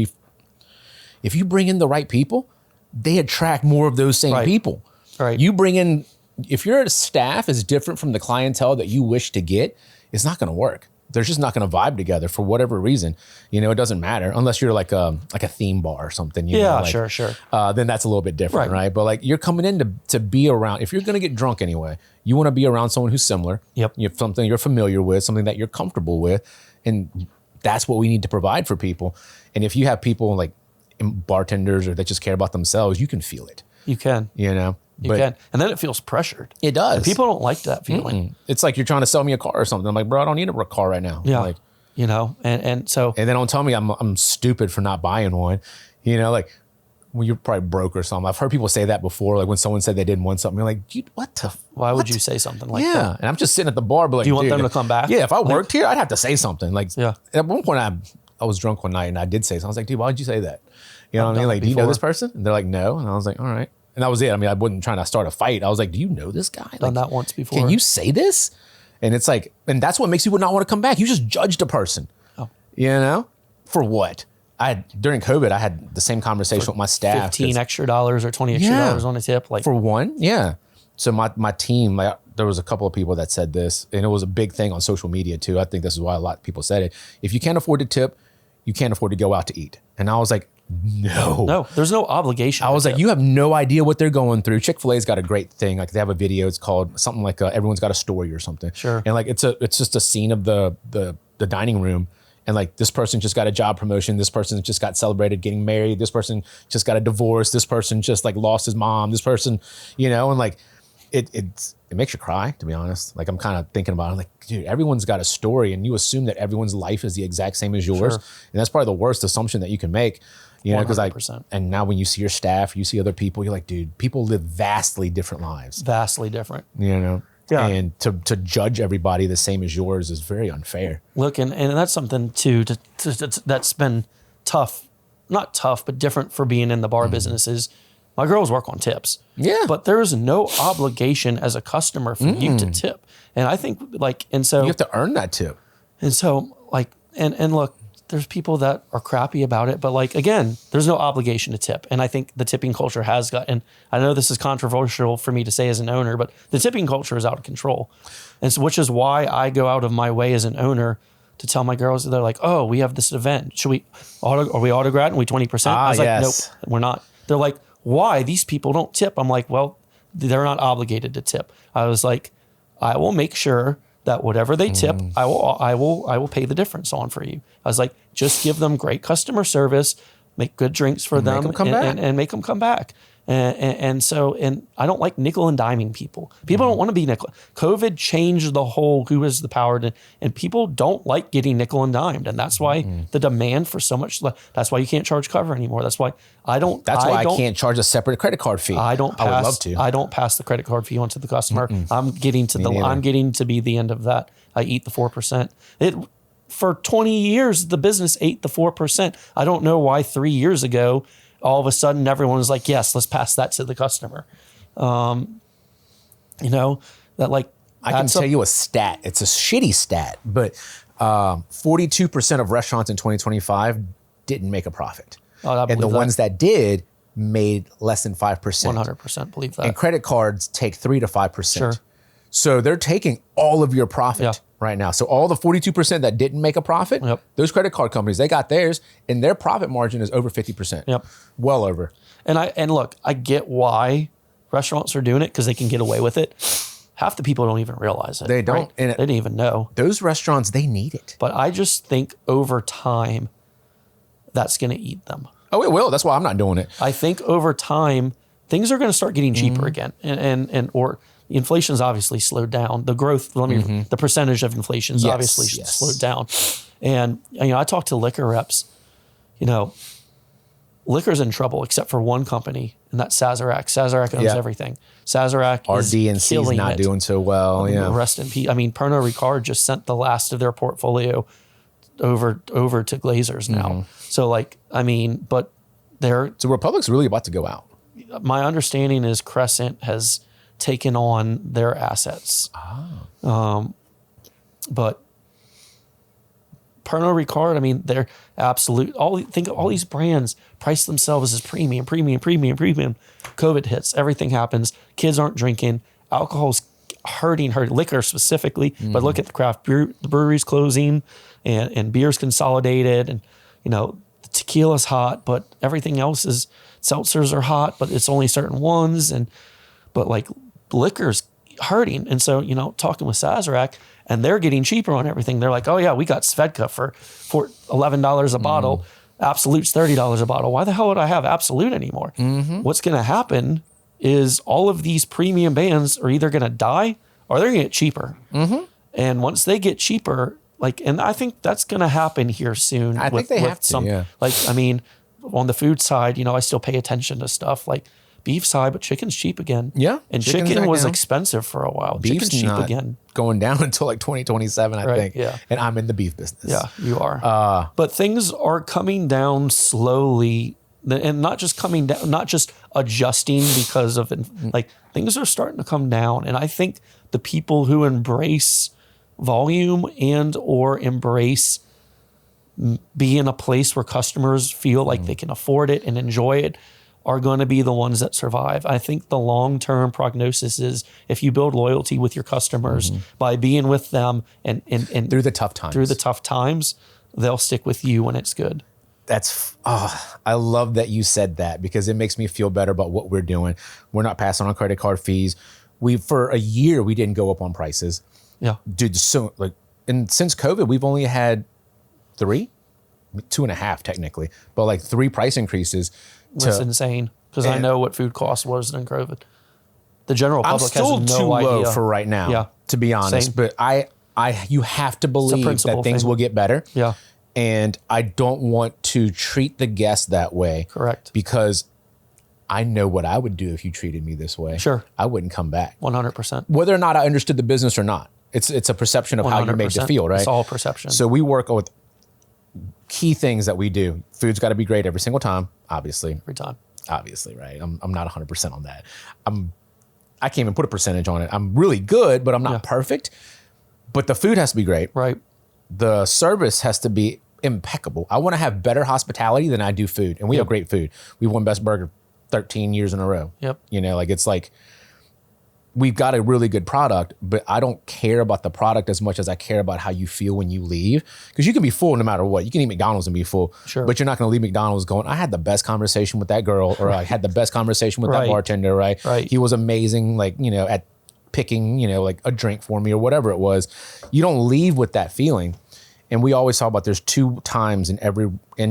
Speaker 1: if you bring in the right people, they attract more of those same people.
Speaker 2: Right.
Speaker 1: You bring in. If your staff is different from the clientele that you wish to get, it's not going to work. They're just not going to vibe together for whatever reason. It doesn't matter unless you're like a theme bar or something.
Speaker 2: Sure.
Speaker 1: Then that's a little bit different, right? But like you're coming in to be around. If you're going to get drunk anyway, you want to be around someone who's similar.
Speaker 2: Yep.
Speaker 1: You have something you're familiar with, something that you're comfortable with, and that's what we need to provide for people. And if you have people like bartenders or that just care about themselves, you can feel it.
Speaker 2: You can. You can. And then it feels pressured.
Speaker 1: It does.
Speaker 2: And people don't like that feeling.
Speaker 1: It's like you're trying to sell me a car or something. I'm like, bro, I don't need a car right now.
Speaker 2: Yeah.
Speaker 1: Like,
Speaker 2: and so.
Speaker 1: And then don't tell me I'm stupid for not buying one. Like, well, you're probably broke or something. I've heard people say that before. Like when someone said they didn't want something, you're like, dude,
Speaker 2: why would you say something like that?
Speaker 1: Yeah. And I'm just sitting at the bar, but like,
Speaker 2: do you want them to come back?
Speaker 1: Yeah. If I worked here, I'd have to say something. Like,
Speaker 2: yeah.
Speaker 1: At one point, I was drunk one night and I did say something. I was like, dude, why would you say that? You know what I mean? Like, do you know this person? And they're like, no. And I was like, all right. And that was it. I mean, I wasn't trying to start a fight. I was like, do you know this guy?
Speaker 2: Done that once before.
Speaker 1: Can you say this? And it's like, and that's what makes people not want to come back. You just judged a person. Oh. For what? During COVID, I had the same conversation with my staff.
Speaker 2: $15 extra dollars or $20 extra dollars on a tip. Like
Speaker 1: for one, yeah. So my team, there was a couple of people that said this, and it was a big thing on social media too. I think this is why a lot of people said it. If you can't afford to tip, you can't afford to go out to eat. And I was like, no,
Speaker 2: there's no obligation.
Speaker 1: I was like, you have no idea what they're going through. Chick-fil-A's got a great thing. Like they have a video. It's called something like Everyone's Got a Story or something.
Speaker 2: Sure.
Speaker 1: And like it's just a scene of the dining room. And like this person just got a job promotion. This person just got celebrated getting married. This person just got a divorce. This person just like lost his mom. This person, and like it makes you cry, to be honest. Like I'm kind of thinking about it. I'm like, dude, everyone's got a story, and you assume that everyone's life is the exact same as yours. Sure. And that's probably the worst assumption that you can make. Because and now when you see your staff, you see other people, you're like, dude, people live vastly different lives.
Speaker 2: Vastly different.
Speaker 1: Yeah. And to judge everybody the same as yours is very unfair.
Speaker 2: Look, and that's something too that's been tough, not tough, but different for being in the bar business is my girls work on tips. Yeah. But there's no obligation as a customer for you to tip. And I think so.
Speaker 1: You have to earn that tip.
Speaker 2: And so and look, there's people that are crappy about it, but again, there's no obligation to tip. And I think the tipping culture has gotten, I know this is controversial for me to say as an owner, but the tipping culture is out of control. And so, which is why I go out of my way as an owner to tell my girls, they're like, oh, we have this event. Are we autograd and we 20%? I was like, nope, we're not. They're like, why? These people don't tip. I'm like, well, they're not obligated to tip. I was like, I will make sure that whatever they tip, I will pay the difference on for you. I was like, just give them great customer service, make good drinks for them, and make them come back. And so I don't like nickel and diming people. People don't want to be nickel. COVID changed the whole who has the power to, and people don't like getting nickel and dimed. And that's why the demand for so much, that's why you can't charge cover anymore. That's why I can't charge a separate credit card fee. I would love to. I don't pass the credit card fee on to the customer. I'm getting to be the end of that. I eat the 4%. For 20 years, the business ate the 4%. I don't know why 3 years ago, all of a sudden everyone was like, yes, let's pass that to the customer. I can
Speaker 1: tell you a stat. It's a shitty stat, but 42% of restaurants in 2025 didn't make a profit.
Speaker 2: I
Speaker 1: and the
Speaker 2: believe that.
Speaker 1: ones that did made less than 5%.
Speaker 2: 100% believe that.
Speaker 1: And credit cards take 3 to 5%.
Speaker 2: Sure.
Speaker 1: So they're taking all of your profit
Speaker 2: Yeah.
Speaker 1: right now. So all the 42% that didn't make a profit,
Speaker 2: Yep.
Speaker 1: those credit card companies, they got theirs, and their profit margin is over 50%.
Speaker 2: Yep.
Speaker 1: Well over.
Speaker 2: And look, I get why restaurants are doing it because they can get away with it. Half the people don't even realize it.
Speaker 1: They don't.
Speaker 2: Right?
Speaker 1: And
Speaker 2: they didn't even know.
Speaker 1: those restaurants, they need it.
Speaker 2: But I just think over time, that's going to eat them.
Speaker 1: Oh, it will. That's why I'm not doing it.
Speaker 2: I think over time, things are going to start getting cheaper again. And or inflation's obviously slowed down. The growth, the percentage of inflation is obviously slowed down. And, I talk to liquor reps, liquor's in trouble except for one company, and that's Sazerac. Sazerac owns everything. Sazerac is
Speaker 1: RD&C's not doing so well.
Speaker 2: Rest in peace. I mean, Pernod Ricard just sent the last of their portfolio over to Glazers now. So but
Speaker 1: So Republic's really about to go out.
Speaker 2: my understanding is Crescent has taken on their assets. But Pernod Ricard, they're absolute. Think of all these brands price themselves as premium. COVID hits, everything happens. Kids aren't drinking. Alcohol's hurting. Liquor specifically. But look at the craft brew, the breweries closing, and beer's consolidated, and the tequila's hot, but everything else is seltzers are hot, but it's only certain ones, but liquor's hurting. And so talking with Sazerac, and they're getting cheaper on everything. They're like, oh yeah, we got Svedka for $11 a bottle. Absolute's $30 a bottle. Why the hell would I have Absolute anymore? What's going to happen is all of these premium brands are either going to die or they're going to get cheaper. And once they get cheaper, and I think that's going to happen here soon.
Speaker 1: I think they have to.
Speaker 2: On the food side, I still pay attention to stuff like beef's high, but chicken's cheap again.
Speaker 1: Yeah.
Speaker 2: And
Speaker 1: chicken's
Speaker 2: chicken was
Speaker 1: down.
Speaker 2: expensive for a while.
Speaker 1: Beef's
Speaker 2: Chicken's cheap
Speaker 1: not
Speaker 2: again.
Speaker 1: Going down until 2027, I think.
Speaker 2: Yeah.
Speaker 1: And I'm in the beef business.
Speaker 2: Yeah, you are. But things are coming down slowly, and not just coming down, not just adjusting because of things are starting to come down. And I think the people who embrace volume and or embrace be in a place where customers feel like they can afford it and enjoy it are going to be the ones that survive. I think the long-term prognosis is if you build loyalty with your customers by being with them and
Speaker 1: through the tough times,
Speaker 2: they'll stick with you when it's good.
Speaker 1: I love that you said that because it makes me feel better about what we're doing. We're not passing on credit card fees. For a year, we didn't go up on prices.
Speaker 2: Yeah.
Speaker 1: Dude, and since COVID, we've only had 2.5 technically, but 3 price increases.
Speaker 2: That's insane because I know what food costs was during COVID. The general public has no idea.
Speaker 1: I'm still too low for right now, to be honest. Same. But you have to believe that things will get better.
Speaker 2: Yeah.
Speaker 1: And I don't want to treat the guest that way.
Speaker 2: Correct.
Speaker 1: Because I know what I would do if you treated me this way.
Speaker 2: Sure.
Speaker 1: I wouldn't come back.
Speaker 2: 100%.
Speaker 1: Whether or not I understood the business or not. It's a perception of 100%. How you're made to feel, right?
Speaker 2: It's all perception.
Speaker 1: So we work with key things that we do. Food's got to be great every single time, obviously.
Speaker 2: Every time.
Speaker 1: Obviously, right? I'm not 100% on that. I can't even put a percentage on it. I'm really good, but I'm not perfect. But the food has to be great.
Speaker 2: Right.
Speaker 1: The service has to be impeccable. I want to have better hospitality than I do food. And we have great food. We won Best Burger 13 years in a row.
Speaker 2: Yep.
Speaker 1: We've got a really good product, but I don't care about the product as much as I care about how you feel when you leave. Because you can be full no matter what. You can eat McDonald's and be full.
Speaker 2: Sure.
Speaker 1: But you're not going to leave McDonald's going, I had the best conversation with that girl, or I had the best conversation with that bartender, right?
Speaker 2: Right.
Speaker 1: He was amazing, at picking, a drink for me or whatever it was. You don't leave with that feeling. And we always talk about there's 2 times in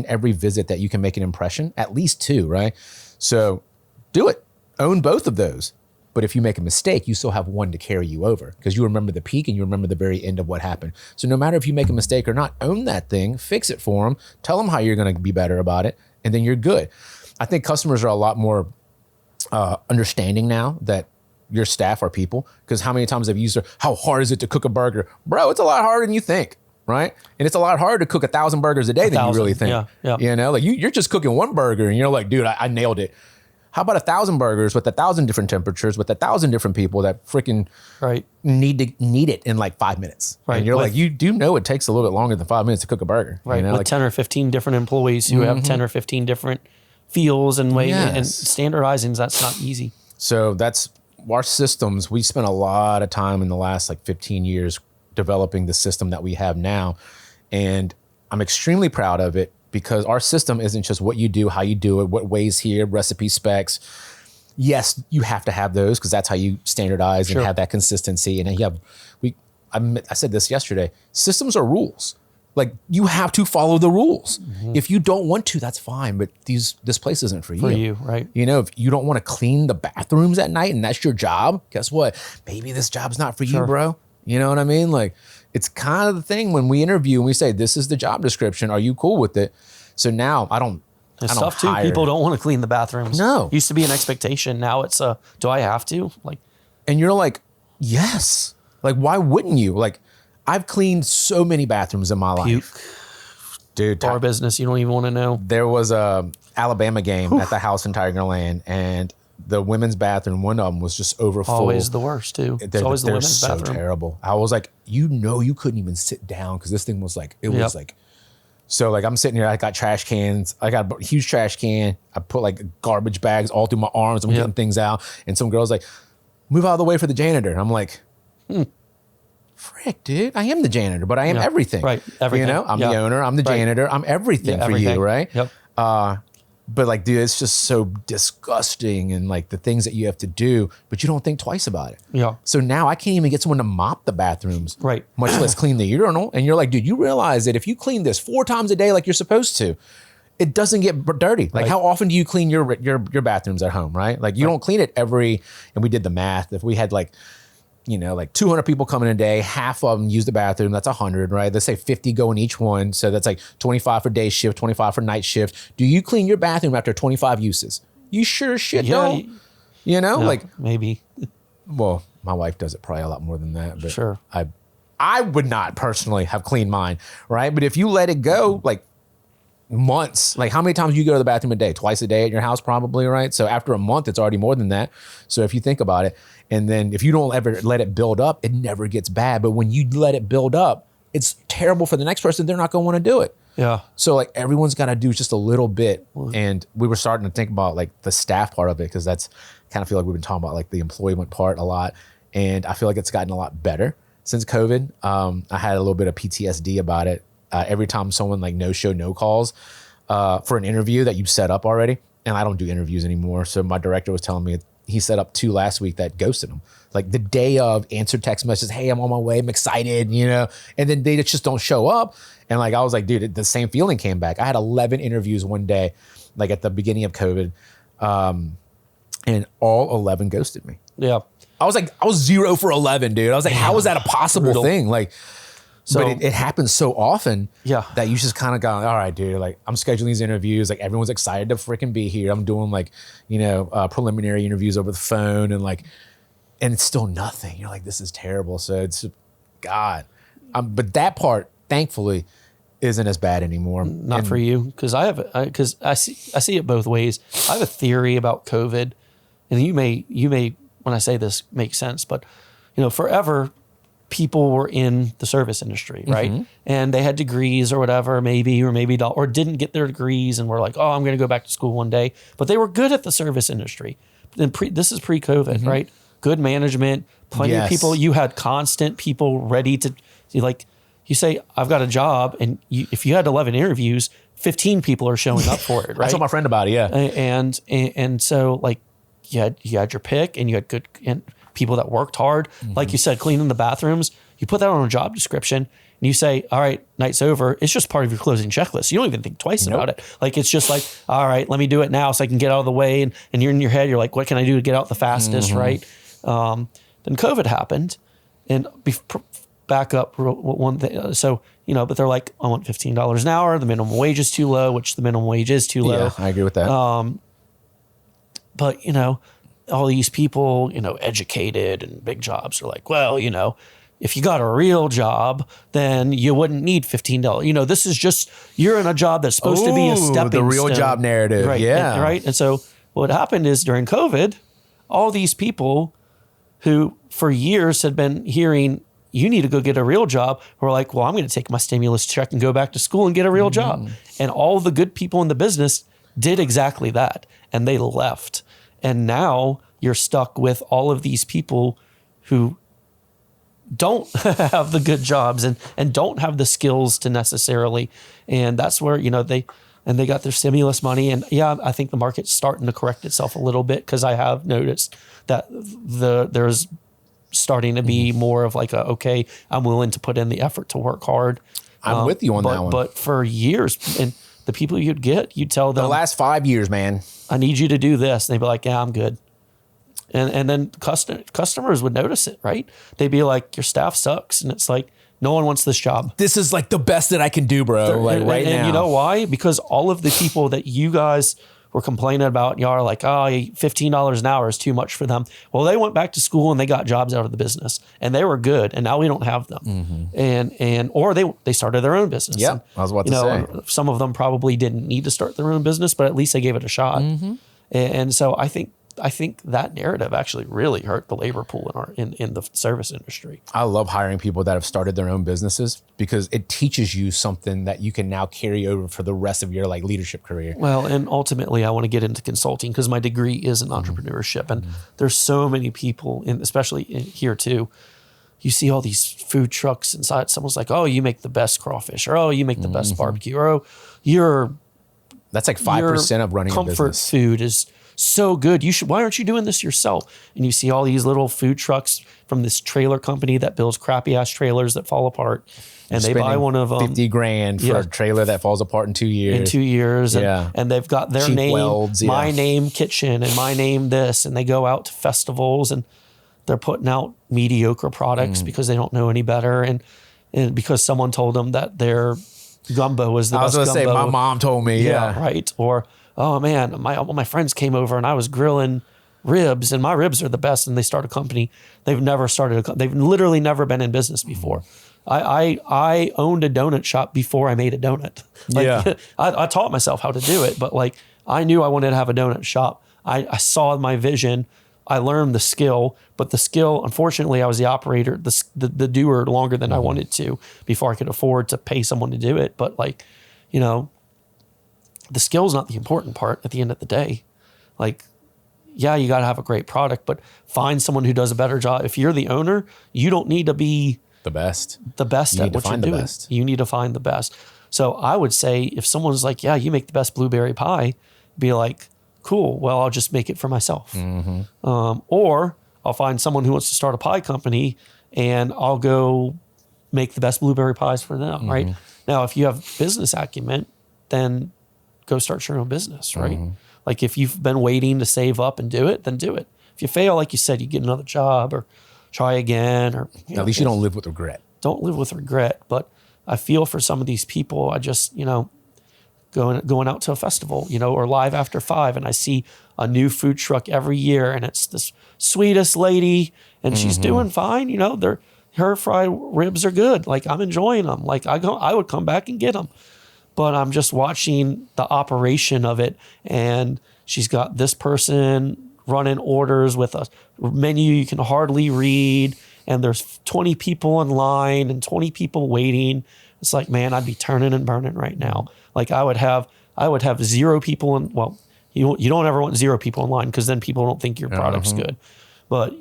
Speaker 1: every visit that you can make an impression, at least 2, right? So do it. Own both of those. But if you make a mistake, you still have one to carry you over because you remember the peak and you remember the very end of what happened. So no matter if you make a mistake or not, own that thing, fix it for them, tell them how you're going to be better about it, and then you're good. I think customers are a lot more understanding now that your staff are people, because how many times have you used how hard is it to cook a burger? Bro, it's a lot harder than you think, right? And it's a lot harder to cook 1,000 burgers a day than you really think.
Speaker 2: Yeah.
Speaker 1: You're just cooking one burger and you're like, dude, I nailed it. How about 1,000 burgers with 1,000 different temperatures with 1,000 different people that freaking need it in like 5 minutes?
Speaker 2: Right.
Speaker 1: And you're like, you do know it takes a little bit longer than 5 minutes to cook a burger.
Speaker 2: Right.
Speaker 1: You know?
Speaker 2: With
Speaker 1: like,
Speaker 2: 10 or 15 different employees who have 10 or 15 different feels and ways, and standardizing, that's not easy.
Speaker 1: So that's our systems. We spent a lot of time in the last like 15 years developing the system that we have now. And I'm extremely proud of it because our system isn't just what you do, how you do it, what weighs here, recipe specs. Yes, you have to have those because that's how you standardize and have that consistency. And I said this yesterday, systems are rules. Like you have to follow the rules. If you don't want to, that's fine. But this place isn't for you.
Speaker 2: For you, right?
Speaker 1: You know, if you don't want to clean the bathrooms at night and that's your job, guess what? Maybe this job's not for you, bro. You know what I mean? Like it's kind of the thing when we interview and we say, this is the job description. Are you cool with it? So now I don't
Speaker 2: tough too. People don't want to clean the bathrooms.
Speaker 1: No.
Speaker 2: Used to be an expectation. Now it's do I have to? Like,
Speaker 1: and you're like, yes. Like, why wouldn't you? Like, I've cleaned so many bathrooms in my life. Dude,
Speaker 2: bar business, you don't even want to know.
Speaker 1: There was a Alabama game at the house in Tigerland, and the women's bathroom, one of them was just over full.
Speaker 2: Always the worst too. It's always the women's bathroom.
Speaker 1: So terrible. I was like, you couldn't even sit down because this thing was like, it was like, so like I'm sitting here, I got trash cans. I got a huge trash can. I put like garbage bags all through my arms. I'm getting things out. And some girl's like, move out of the way for the janitor. And I'm like, frick, dude, I am the janitor, but I am everything.
Speaker 2: Right, everything.
Speaker 1: You know, I'm the owner, I'm the janitor, I'm everything for you, right?
Speaker 2: Yep.
Speaker 1: But like, dude, it's just so disgusting and like the things that you have to do, but you don't think twice about it.
Speaker 2: Yeah.
Speaker 1: So now I can't even get someone to mop the bathrooms,
Speaker 2: right?
Speaker 1: Much less clean the urinal. And you're like, dude, you realize that if you clean this 4 times a day like you're supposed to, it doesn't get dirty. Like how often do you clean your bathrooms at home, right? Like you don't clean it and we did the math. If we had like, you know, like 200 people coming a day, half of them use the bathroom, that's 100, right? Let's say 50 go in each one. So that's like 25 for day shift, 25 for night shift. Do you clean your bathroom after 25 uses? You sure as shit don't. You know, like
Speaker 2: maybe.
Speaker 1: Well, my wife does it probably a lot more than that, but
Speaker 2: sure.
Speaker 1: I would not personally have cleaned mine, right? But if you let it go, like months, like how many times do you go to the bathroom a day? Twice a day at your house probably, right? So after a month, it's already more than that. So if you think about it, and then if you don't ever let it build up, it never gets bad. But when you let it build up, it's terrible for the next person. They're not going to want to do it.
Speaker 2: Yeah.
Speaker 1: So like everyone's got to do just a little bit. And we were starting to think about like the staff part of it, because that's kind of feel like we've been talking about like the employment part a lot. And I feel like it's gotten a lot better since COVID. I had a little bit of PTSD about it. Every time someone like no calls for an interview that you set up already. And I don't do interviews anymore. So my director was telling me he set up 2 last week that ghosted him. Like the day of, answered text messages, hey, I'm on my way, I'm excited, you know, and then they just don't show up. And like, I was like, dude, the same feeling came back. I had 11 interviews one day, like at the beginning of COVID, and all 11 ghosted me.
Speaker 2: Yeah.
Speaker 1: I was 0 for 11, dude. I was like, how is that a possible thing? Like, so, but it happens so often that you just kind of go, all right, dude, like I'm scheduling these interviews. Like everyone's excited to freaking be here. I'm doing like, you know, preliminary interviews over the phone and it's still nothing. You're like, this is terrible. So it's, God. But that part, thankfully, isn't as bad anymore.
Speaker 2: Not for you. Because I see it both ways. I have a theory about COVID, and you may, when I say this, make sense, but you know, forever, people were in the service industry, right? Mm-hmm. And they had degrees or whatever, maybe, or maybe not, or didn't get their degrees and were like, oh, I'm going to go back to school one day. But they were good at the service industry. And this is pre-COVID, right? Good management, plenty of people. You had constant people ready to, like, you say, I've got a job, and if you had 11 interviews, 15 people are showing up for it, right?
Speaker 1: I told my friend about it, yeah.
Speaker 2: And so, like, you had your pick, and you had good and people that worked hard. Like you said, cleaning the bathrooms, you put that on a job description and you say, all right, night's over. It's just part of your closing checklist. You don't even think twice about it. Like, it's just like, all right, let me do it now so I can get out of the way. And you're in your head, you're like, what can I do to get out the fastest, right? Then COVID happened, and back up one thing. So, you know, but they're like, I want $15 an hour. The minimum wage is too low, which the minimum wage is too low.
Speaker 1: Yeah, I agree with that.
Speaker 2: But, you know, all these people, you know, educated and big jobs are like, well, you know, if you got a real job, then you wouldn't need $15. You know, this is just, you're in a job that's supposed to be a stepping
Speaker 1: the real
Speaker 2: stone.
Speaker 1: job narrative.
Speaker 2: Right.
Speaker 1: Yeah.
Speaker 2: Right. And so what happened is during COVID, all these people who for years had been hearing, you need to go get a real job, were like, well, I'm going to take my stimulus check and go back to school and get a real job. And all the good people in the business did exactly that. And they left. And now you're stuck with all of these people who don't have the good jobs and don't have the skills to necessarily. And that's where, they got their stimulus money. And yeah, I think the market's starting to correct itself a little bit, because I have noticed that there's starting to be more of like okay, I'm willing to put in the effort to work hard.
Speaker 1: I'm with you on that one.
Speaker 2: But for years, and the people you'd tell them,
Speaker 1: the last 5 years, man,
Speaker 2: I need you to do this. And they'd be like, yeah, I'm good. And then customers would notice it, right? They'd be like, your staff sucks. And it's like, no one wants this job.
Speaker 1: This is like the best that I can do, bro. Like right now.
Speaker 2: And you know why? Because all of the people that you guys were complaining about, y'all are like, oh, $15 an hour is too much for them. Well, they went back to school and they got jobs out of the business, and they were good. And now we don't have them. Or they started their own business.
Speaker 1: Yeah, I was about to say.
Speaker 2: Some of them probably didn't need to start their own business, but at least they gave it a shot. And so I think that narrative actually really hurt the labor pool in the service industry.
Speaker 1: I love hiring people that have started their own businesses, because it teaches you something that you can now carry over for the rest of your leadership career.
Speaker 2: Well, and ultimately I want to get into consulting, because my degree is in entrepreneurship, and there's so many people, especially here too. You see all these food trucks inside. Someone's like, oh, you make the best crawfish, or oh, you make the best barbecue, or oh,
Speaker 1: that's like 5% of running a business.
Speaker 2: Comfort food is so good. Why aren't you doing this yourself? And you see all these little food trucks from this trailer company that builds crappy ass trailers that fall apart. And they buy one of them.
Speaker 1: $50,000 for a trailer that falls apart in 2 years.
Speaker 2: In 2 years. And they've got their
Speaker 1: cheap
Speaker 2: name,
Speaker 1: welds,
Speaker 2: my name kitchen, and my name this. And they go out to festivals and they're putting out mediocre products because they don't know any better. And because someone told them that their gumbo was the best gumbo. I was going to say,
Speaker 1: my mom told me. Yeah.
Speaker 2: Right. Or, oh man, my friends came over and I was grilling ribs, and my ribs are the best. And they start a company. They've literally never been in business before. I owned a donut shop before I made a donut. I taught myself how to do it, but I knew I wanted to have a donut shop. I saw my vision. I learned the skill, but the skill, unfortunately, I was the operator, the doer longer than I wanted to before I could afford to pay someone to do it. But the skill is not the important part at the end of the day. Yeah, you got to have a great product, but find someone who does a better job. If you're the owner, you don't need to be
Speaker 1: the best
Speaker 2: at what you're doing. You need to find the best. So I would say if someone's like, yeah, you make the best blueberry pie, be like, cool, well, I'll just make it for myself. Or I'll find someone who wants to start a pie company and I'll go make the best blueberry pies for them, right? Now, if you have business acumen, then go start your own business, right? If you've been waiting to save up and do it, then do it. If you fail, like you said, you get another job or try again. Or
Speaker 1: at least you don't live with regret.
Speaker 2: Don't live with regret. But I feel for some of these people, I just, going out to a festival, or Live After 5, and I see a new food truck every year, and it's this sweetest lady, and she's doing fine. Her fried ribs are good. I'm enjoying them. I would come back and get them. But I'm just watching the operation of it, and she's got this person running orders with a menu you can hardly read, and there's 20 people in line and 20 people waiting. It's like, man, I'd be turning and burning right now. I would have 0 people in. Well, you don't ever want 0 people in line, because then people don't think your product's good. But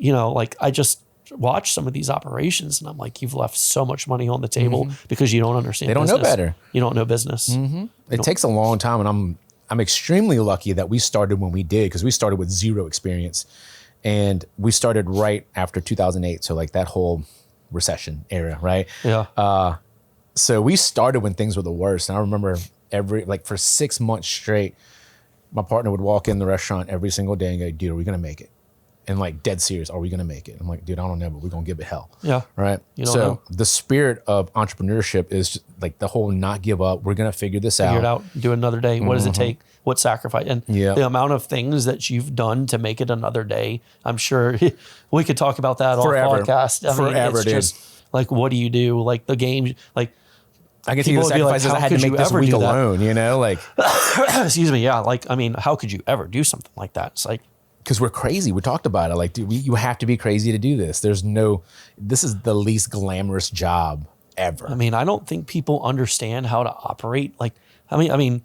Speaker 2: I just watch some of these operations, and I'm like, you've left so much money on the table because you don't understand.
Speaker 1: They don't know better.
Speaker 2: You don't know business.
Speaker 1: It takes a long time, and I'm extremely lucky that we started when we did, because we started with 0 experience, and we started right after 2008. So that whole recession era, right?
Speaker 2: Yeah.
Speaker 1: So we started when things were the worst, and I remember for 6 months straight, my partner would walk in the restaurant every single day and go, dude, are we gonna make it? And dead serious, are we gonna make it? I'm like, dude, I don't know, but we're gonna give it hell.
Speaker 2: Yeah.
Speaker 1: Right. So the spirit of entrepreneurship is just the whole not give up. We're gonna figure this out.
Speaker 2: Figure it out. Do another day. What does it take? What sacrifice? And the amount of things that you've done to make it another day. I'm sure we could talk about that all podcast.
Speaker 1: Forever,
Speaker 2: it's
Speaker 1: dude.
Speaker 2: just what do you do? The game,
Speaker 1: I can see the sacrifices I had to make this week alone, you know, like,
Speaker 2: excuse me. Yeah. Like, I mean, how could you ever do something like that? It's like,
Speaker 1: because we're crazy. We talked about it. Like, dude, you have to be crazy to do this. This is the least glamorous job ever.
Speaker 2: I mean, I don't think people understand how to operate. Like, I mean,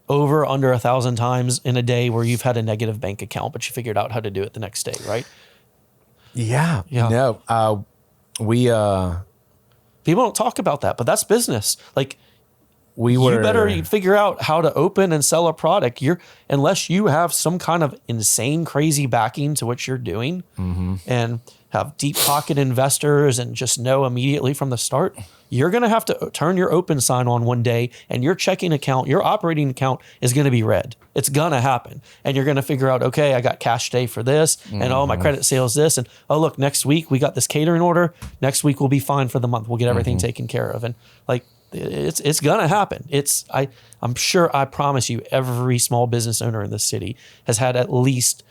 Speaker 2: over under 1,000 times in a day where you've had a negative bank account, but you figured out how to do it the next day, right?
Speaker 1: Yeah.
Speaker 2: Yeah.
Speaker 1: No,
Speaker 2: people don't talk about that, but that's business. Like,
Speaker 1: you
Speaker 2: better figure out how to open and sell a product. Unless you have some kind of insane, crazy backing to what you're doing, and have deep pocket investors and just know immediately from the start, you're going to have to turn your open sign on one day, and your checking account, your operating account is going to be red. It's going to happen. And you're going to figure out, okay, I got cash today for this, and my credit sales this, and look, next week we got this catering order. Next week we'll be fine for the month. We'll get everything taken care of. And like, it's gonna happen. I'm sure, I promise you, every small business owner in this city has had at least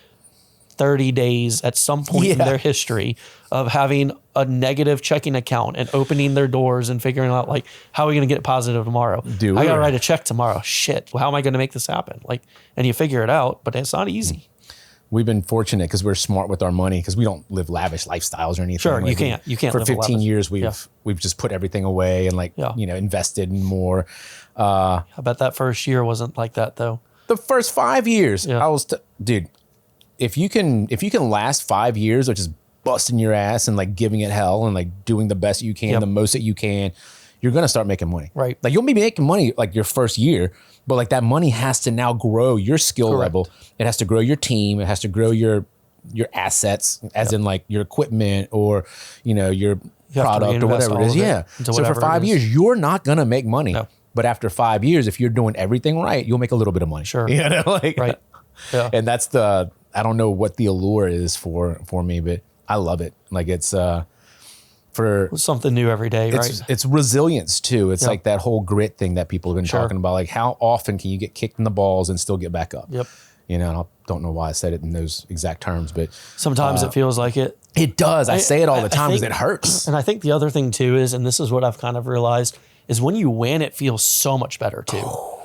Speaker 2: 30 days at some point in their history of having a negative checking account and opening their doors and figuring out, like, how are we gonna get it positive tomorrow? I gotta write a check tomorrow. Shit, how am I gonna make this happen? Like, and you figure it out, but it's not easy.
Speaker 1: We've been fortunate because we're smart with our money, because we don't live lavish lifestyles or anything.
Speaker 2: Sure,
Speaker 1: like
Speaker 2: you can't.
Speaker 1: For
Speaker 2: live
Speaker 1: 15 years, we've just put everything away and invested in more.
Speaker 2: I bet that first year wasn't like that though.
Speaker 1: The first 5 years, I was, dude. If you can last 5 years of just busting your ass and like giving it hell and like doing the best you can, the most that you can, you're gonna start making money.
Speaker 2: Right.
Speaker 1: Like, you'll be making money like your first year, but like that money has to now grow your skill level. It has to grow your team. It has to grow your assets, as in like your equipment or your product or whatever it is. Yeah. So for 5 years, you're not gonna make money.
Speaker 2: No.
Speaker 1: But after 5 years, if you're doing everything right, you'll make a little bit of money.
Speaker 2: Sure.
Speaker 1: Right.
Speaker 2: Yeah.
Speaker 1: And that's I don't know what the allure is for me, but I love it. Like, it's for
Speaker 2: something new every day, right?
Speaker 1: It's resilience too. It's like that whole grit thing that people have been talking about. Like, how often can you get kicked in the balls and still get back up?
Speaker 2: Yep.
Speaker 1: And I don't know why I said it in those exact terms, but
Speaker 2: sometimes it feels like it.
Speaker 1: It does. I say it all the time because it hurts.
Speaker 2: And I think the other thing too is, and this is what I've kind of realized, is when you win, it feels so much better too.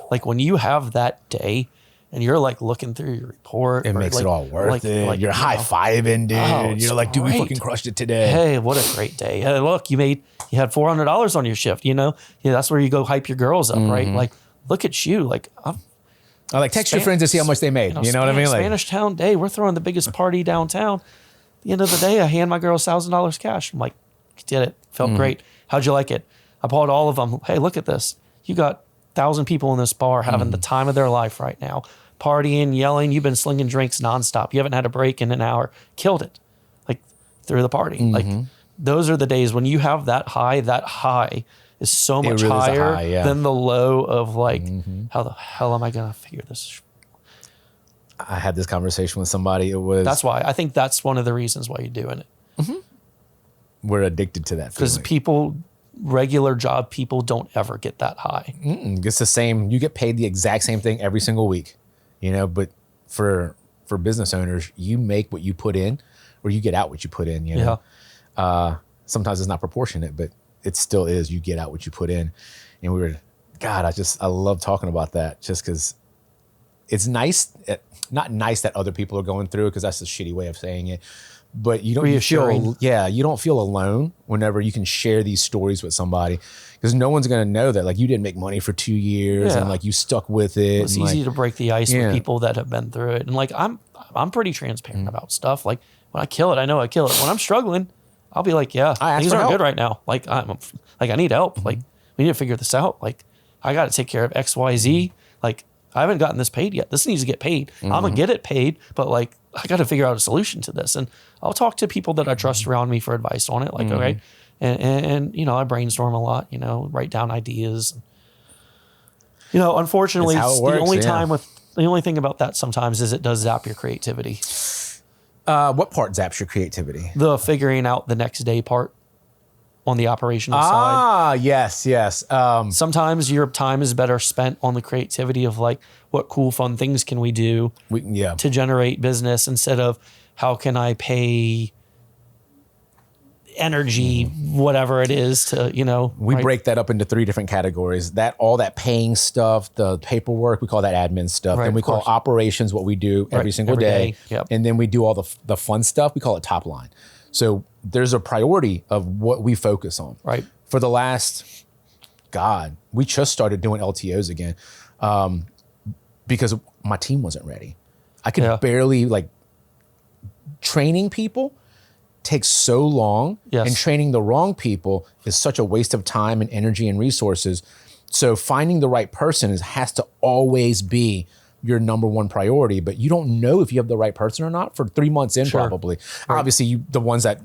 Speaker 2: Like, when you have that day and you're like looking through your report,
Speaker 1: it makes it all worth it. Like, you're high-fiving, dude. You're like, dude, we fucking crushed it today.
Speaker 2: Hey, what a great day. Hey, look, you had $400 on your shift, that's where you go hype your girls up, right? Like, look at you. Like,
Speaker 1: I like text your friends to see how much they made. You know what I mean? Like,
Speaker 2: Spanish Town Day, we're throwing the biggest party downtown. At the end of the day, I hand my girls $1,000 cash. I'm like, you did it. Felt great. How'd you like it? I bought all of them. Hey, look at this. You got 1,000 people in this bar having the time of their life right now. Partying, yelling. You've been slinging drinks nonstop. You haven't had a break in an hour. Killed it. Like, through the party. Like, those are the days when you have that high is so much really higher than the low of like, how the hell am I going to figure this?
Speaker 1: I had this conversation with somebody.
Speaker 2: That's why. I think that's one of the reasons why you're doing it.
Speaker 1: We're addicted to that feeling.
Speaker 2: Because regular job people don't ever get that high.
Speaker 1: It's the same. You get paid the exact same thing every single week, but for business owners, you make what you put in, or you get out what you put in, sometimes it's not proportionate, but it still is. You get out what you put in. And I love talking about that, just because it's nice. Not nice that other people are going through, because that's a shitty way of saying it. But you don't feel alone whenever you can share these stories with somebody, because no one's going to know that like you didn't make money for 2 years and like you stuck with it.
Speaker 2: It's easy to break the ice with people that have been through it. And like, I'm pretty transparent about stuff. Like, when I kill it, I know I kill it. When I'm struggling, I'll be like, things aren't good right now. Like, I need help. Like, we need to figure this out. Like, I got to take care of X, Y, Z. Like, I haven't gotten this paid yet. This needs to get paid. I'm going to get it paid, but like, I got to figure out a solution to this. And I'll talk to people that I trust around me for advice on it. Like, okay. And I brainstorm a lot, write down ideas. Unfortunately, the only thing about that sometimes is it does zap your creativity.
Speaker 1: What part zaps your creativity?
Speaker 2: The figuring out the next day part on the operational side.
Speaker 1: Yes.
Speaker 2: Sometimes your time is better spent on the creativity of like, what cool, fun things can we do to generate business, instead of how can I pay energy, whatever it is to,
Speaker 1: We break that up into 3 different categories. All that paying stuff, the paperwork, we call that admin stuff.
Speaker 2: Right,
Speaker 1: Then we
Speaker 2: of
Speaker 1: call
Speaker 2: course.
Speaker 1: operations what we do every single
Speaker 2: every
Speaker 1: day.
Speaker 2: day. Yep.
Speaker 1: And then we do all the fun stuff. We call it top line. So there's a priority of what we focus on.
Speaker 2: Right.
Speaker 1: For the last, we just started doing LTOs again because my team wasn't ready. I could barely, training people takes so long,
Speaker 2: Yes.
Speaker 1: and training the wrong people is such a waste of time and energy and resources. So finding the right person has to always be your number one priority, but you don't know if you have the right person or not for 3 months in.
Speaker 2: Sure.
Speaker 1: Probably. Right. Obviously the ones that,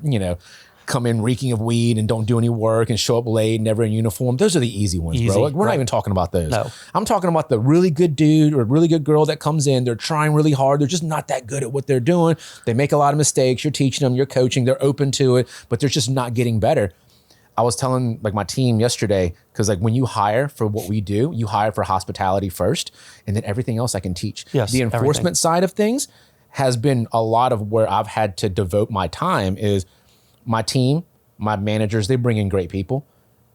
Speaker 1: come in reeking of weed and don't do any work and show up late, never in uniform. Those are the easy ones, bro. We're not even talking about those.
Speaker 2: No.
Speaker 1: I'm talking about the really good dude or really good girl that comes in. They're trying really hard. They're just not that good at what they're doing. They make a lot of mistakes. You're teaching them, you're coaching, they're open to it, but they're just not getting better. I was telling my team yesterday, because when you hire for what we do, you hire for hospitality first, and then everything else I can teach.
Speaker 2: Yes,
Speaker 1: the enforcement side of things has been a lot of where I've had to devote my time. Is my team, my managers, they bring in great people,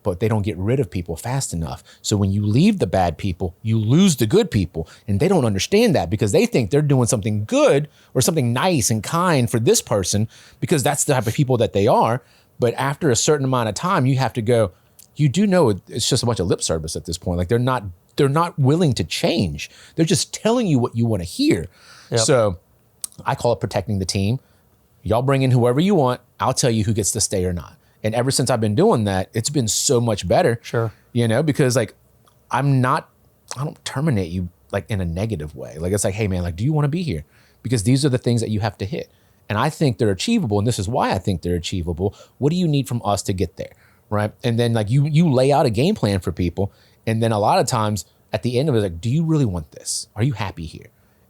Speaker 1: but they don't get rid of people fast enough. So when you leave the bad people, you lose the good people. And they don't understand that because they think they're doing something good or something nice and kind for this person because that's the type of people that they are. But after a certain amount of time, you have to go, you do know it's just a bunch of lip service at this point. They're not willing to change. They're just telling you what you want to hear. Yep. So I call it protecting the team. Y'all bring in whoever you want. I'll tell you who gets to stay or not. And ever since I've been doing that, it's been so much better.
Speaker 2: Sure.
Speaker 1: Because I don't terminate you in a negative way. It's hey man, do you want to be here? Because these are the things that you have to hit. And I think they're achievable. And this is why I think they're achievable. What do you need from us to get there? Right. And then you lay out a game plan for people. And then a lot of times at the end of it, do you really want this? Are you happy here?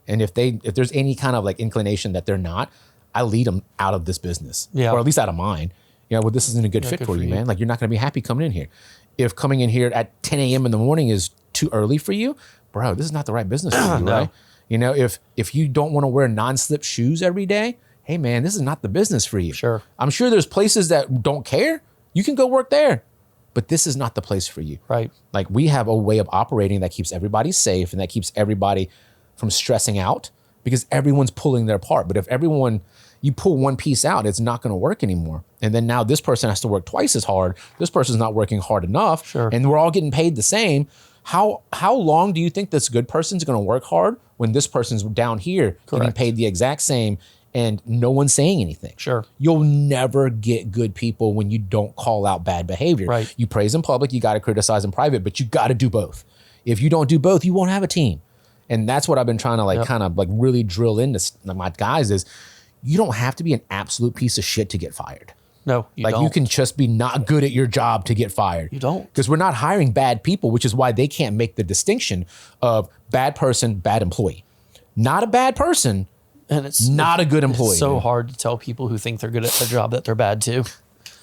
Speaker 1: And if there's any kind of inclination that they're not, I lead them out of this business, or at least out of mine. This isn't a good fit for you, man. You're not going to be happy coming in here. If coming in here at 10 a.m. in the morning is too early for you, bro, this is not the right business for you,
Speaker 2: No.
Speaker 1: right? If you don't want to wear non-slip shoes every day, hey man, this is not the business for you.
Speaker 2: Sure.
Speaker 1: I'm sure there's places that don't care. You can go work there, but this is not the place for you.
Speaker 2: Right.
Speaker 1: We have a way of operating that keeps everybody safe and that keeps everybody from stressing out because everyone's pulling their part. But if you pull one piece out, it's not going to work anymore. And then now this person has to work twice as hard. This person's not working hard enough.
Speaker 2: Sure.
Speaker 1: And we're all getting paid the same. How long do you think this good person's going to work hard when this person's down here getting paid the exact same and no one's saying anything?
Speaker 2: Sure.
Speaker 1: You'll never get good people when you don't call out bad behavior.
Speaker 2: Right.
Speaker 1: You praise in public, you got to criticize in private, but you got to do both. If you don't do both, you won't have a team. And that's what I've been trying to really drill into my guys is, you don't have to be an absolute piece of shit to get fired.
Speaker 2: No, you don't.
Speaker 1: You can just be not good at your job to get fired.
Speaker 2: You don't.
Speaker 1: Because we're not hiring bad people, which is why they can't make the distinction of bad person, bad employee. Not a bad person, and it's not a good employee.
Speaker 2: It's so hard to tell people who think they're good at a job that they're bad too.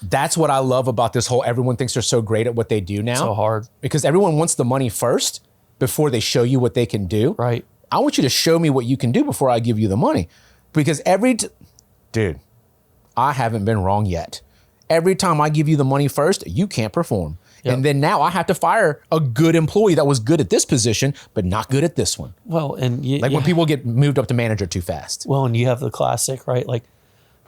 Speaker 1: That's what I love about this whole, everyone thinks they're so great at what they do now.
Speaker 2: So hard.
Speaker 1: Because everyone wants the money first before they show you what they can do.
Speaker 2: Right.
Speaker 1: I want you to show me what you can do before I give you the money. Because dude, I haven't been wrong yet. Every time I give you the money first, you can't perform. Yep. And then now I have to fire a good employee that was good at this position, but not good at this one.
Speaker 2: Well, and
Speaker 1: when people get moved up to manager too fast.
Speaker 2: Well, and you have the classic, right?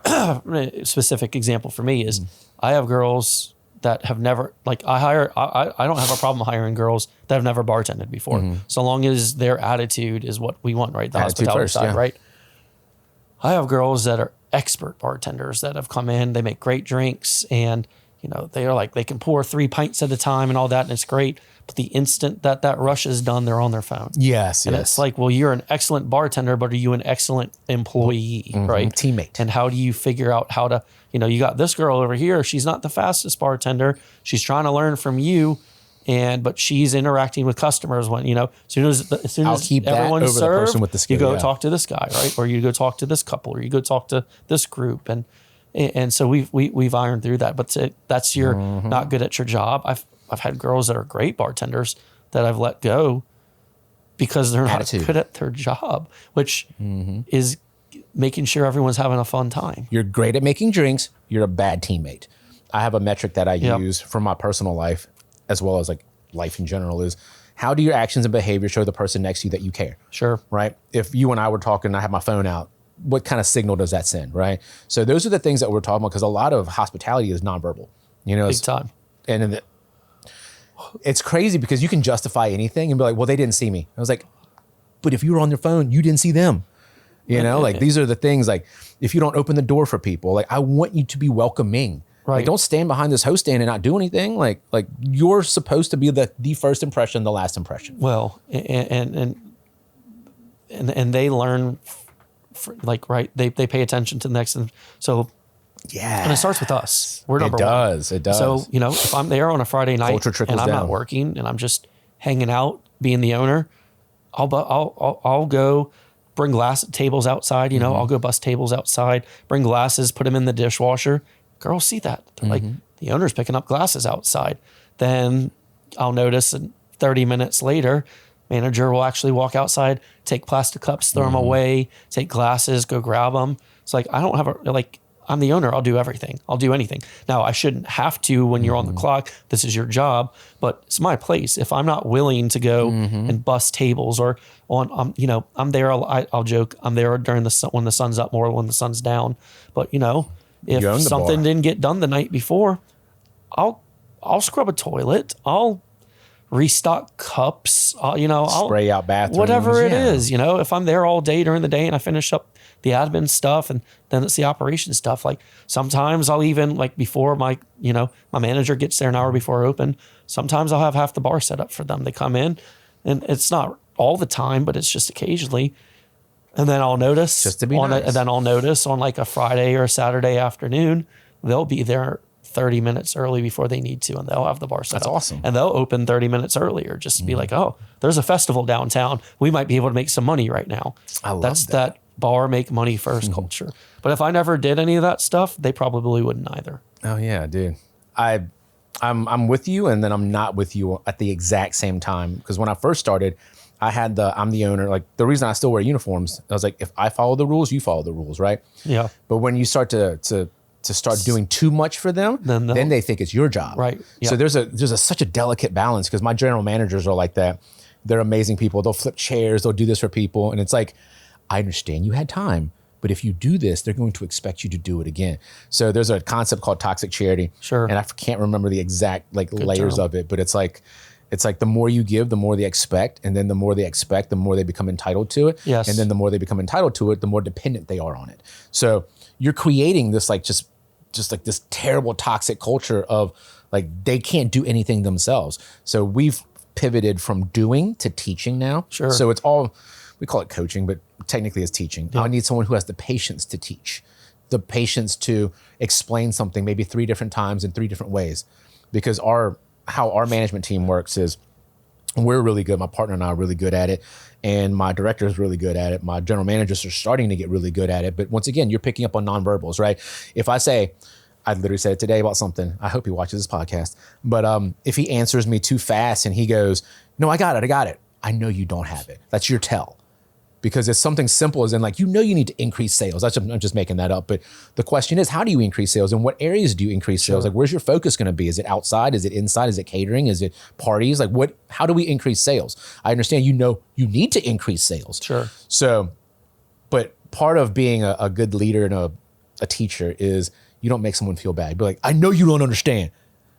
Speaker 2: A specific example for me is I have girls that have never, I don't have a problem hiring girls that have never bartended before. So long as their attitude is what we want, right? The
Speaker 1: Attitude
Speaker 2: hospitality
Speaker 1: first,
Speaker 2: side,
Speaker 1: yeah.
Speaker 2: right? I have girls that are expert bartenders that have come in, they make great drinks and, they are they can pour 3 pints at a time and all that. And it's great. But the instant that rush is done, they're on their phone.
Speaker 1: Yes.
Speaker 2: And it's well, you're an excellent bartender, but are you an excellent employee, right?
Speaker 1: Teammate.
Speaker 2: And how do you figure out how to, you got this girl over here. She's not the fastest bartender. She's trying to learn from you. But she's interacting with customers when, as soon as everyone's served,
Speaker 1: with the skill,
Speaker 2: you go talk to this guy, right? Or you go talk to this couple, or you go talk to this group. And so we've ironed through that. But that's your not good at your job. I've had girls that are great bartenders that I've let go because they're not good at their job, which is making sure everyone's having a fun time.
Speaker 1: You're great at making drinks. You're a bad teammate. I have a metric that I use for my personal life as well as like life in general is how do your actions and behavior show the person next to you that you care?
Speaker 2: Sure.
Speaker 1: Right? If you and I were talking and I have my phone out, what kind of signal does that send? Right? So those are the things that we're talking about because a lot of hospitality is nonverbal. You know,
Speaker 2: Big time.
Speaker 1: And it's crazy because you can justify anything and be like, well, they didn't see me. I was like, but if you were on your phone, you didn't see them. You know, like these are the things like if you don't open the door for people, like I want you to be welcoming.
Speaker 2: Right.
Speaker 1: Like, don't stand behind this host stand and not do anything. Like you're supposed to be the first impression, the last impression.
Speaker 2: Well, and they learn, like, right. They pay attention to the next. So,
Speaker 1: yeah.
Speaker 2: And it starts with us. We're number
Speaker 1: one. It does.
Speaker 2: So, you know, if I'm there on a Friday night and I'm not working and I'm just hanging out, being the owner, I'll go bring tables outside. You know, I'll go bust tables outside, bring glasses, put them in the dishwasher. Girls see that. They're like, the owner's picking up glasses outside. Then I'll notice 30 minutes later, manager will actually walk outside, take plastic cups, throw them away, take glasses, go grab them. It's like, I don't have I'm the owner. I'll do everything. I'll do anything. Now, I shouldn't have to when you're on the clock. This is your job, but it's my place. If I'm not willing to go and bust tables or you know, I'm there. I'll joke. I'm there during when the sun's up more when the sun's down. But you know, if something didn't get done the night before, I'll scrub a toilet. I'll restock cups. You know, I'll
Speaker 1: spray out bathrooms.
Speaker 2: Whatever it is. You know, if I'm there all day during the day and I finish up the admin stuff and then it's the operation stuff. Like sometimes I'll even like before my manager gets there an hour before open, sometimes I'll have half the bar set up for them. They come in and it's not all the time, but it's just occasionally. And then I'll notice
Speaker 1: just to be nice.
Speaker 2: And then I'll notice on like a Friday or a Saturday afternoon, they'll be there 30 minutes early before they need to, and they'll have the bar set up.
Speaker 1: That's awesome.
Speaker 2: And they'll open 30 minutes earlier just to be like, oh, there's a festival downtown. We might be able to make some money right now.
Speaker 1: I love
Speaker 2: that bar make money first culture. But if I never did any of that stuff, they probably wouldn't either.
Speaker 1: Oh yeah, dude. I'm with you, and then I'm not with you at the exact same time. Because when I first started, I'm the owner. Like the reason I still wear uniforms, I was like, if I follow the rules, you follow the rules, right?
Speaker 2: Yeah.
Speaker 1: But when you start to start doing too much for them, then they think it's your job.
Speaker 2: Right. Yeah.
Speaker 1: So there's such a delicate balance because my general managers are like that. They're amazing people. They'll flip chairs. They'll do this for people. And it's like, I understand you had time, but if you do this, they're going to expect you to do it again. So there's a concept called toxic charity.
Speaker 2: Sure.
Speaker 1: And I can't remember the exact layers of it, but it's like the more you give, the more they expect. And then the more they expect, the more they become entitled to it.
Speaker 2: Yes.
Speaker 1: And then the more they become entitled to it, the more dependent they are on it. So you're creating this like just like this terrible toxic culture of like they can't do anything themselves. So we've pivoted from doing to teaching now.
Speaker 2: Sure.
Speaker 1: So it's all, we call it coaching, but technically it's teaching. Yeah. I need someone who has the patience to teach, the patience to explain something maybe 3 different times in 3 different ways. Because how our management team works is we're really good. My partner and I are really good at it. And my director is really good at it. My general managers are starting to get really good at it. But once again, you're picking up on nonverbals, right? If I say, I literally said it today about something. I hope he watches this podcast. But if he answers me too fast and he goes, no, I got it. I know you don't have it. That's your tell. Because it's something simple as in like, you need to increase sales. I'm just making that up. But the question is, how do you increase sales? And what areas do you increase sales? Like, where's your focus going to be? Is it outside? Is it inside? Is it catering? Is it parties? Like how do we increase sales? I understand, you need to increase sales.
Speaker 2: Sure.
Speaker 1: So, but part of being a good leader and a teacher is you don't make someone feel bad. Be like, I know you don't understand.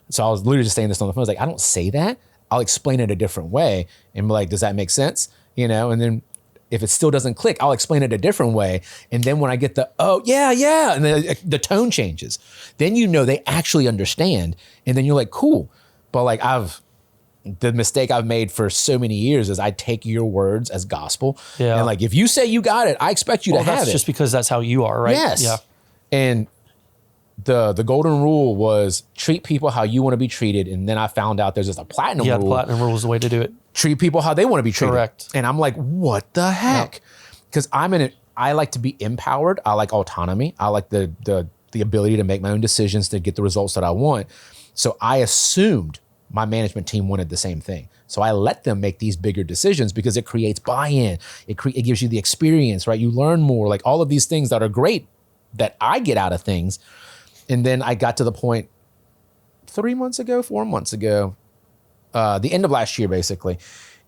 Speaker 1: So I was literally just saying this on the phone. I was like, I don't say that. I'll explain it a different way and be like, does that make sense? And then if it still doesn't click, I'll explain it a different way. And then when I get oh, yeah, and then the tone changes, then they actually understand. And then you're like, cool. But like the mistake I've made for so many years is I take your words as gospel.
Speaker 2: Yeah.
Speaker 1: And like, if you say you got it, I expect you to have it.
Speaker 2: That's just because that's how you are, right?
Speaker 1: Yes.
Speaker 2: Yeah.
Speaker 1: And the golden rule was treat people how you want to be treated. And then I found out there's just a platinum rule.
Speaker 2: Yeah, the platinum rule is the way to do it.
Speaker 1: Treat people how they want to be treated.
Speaker 2: Correct.
Speaker 1: And I'm like, what the heck? Because I like to be empowered. I like autonomy. I like the ability to make my own decisions to get the results that I want. So I assumed my management team wanted the same thing. So I let them make these bigger decisions because it creates buy-in. It gives you the experience, right? You learn more, like all of these things that are great that I get out of things. And then I got to the point 4 months ago, the end of last year, basically.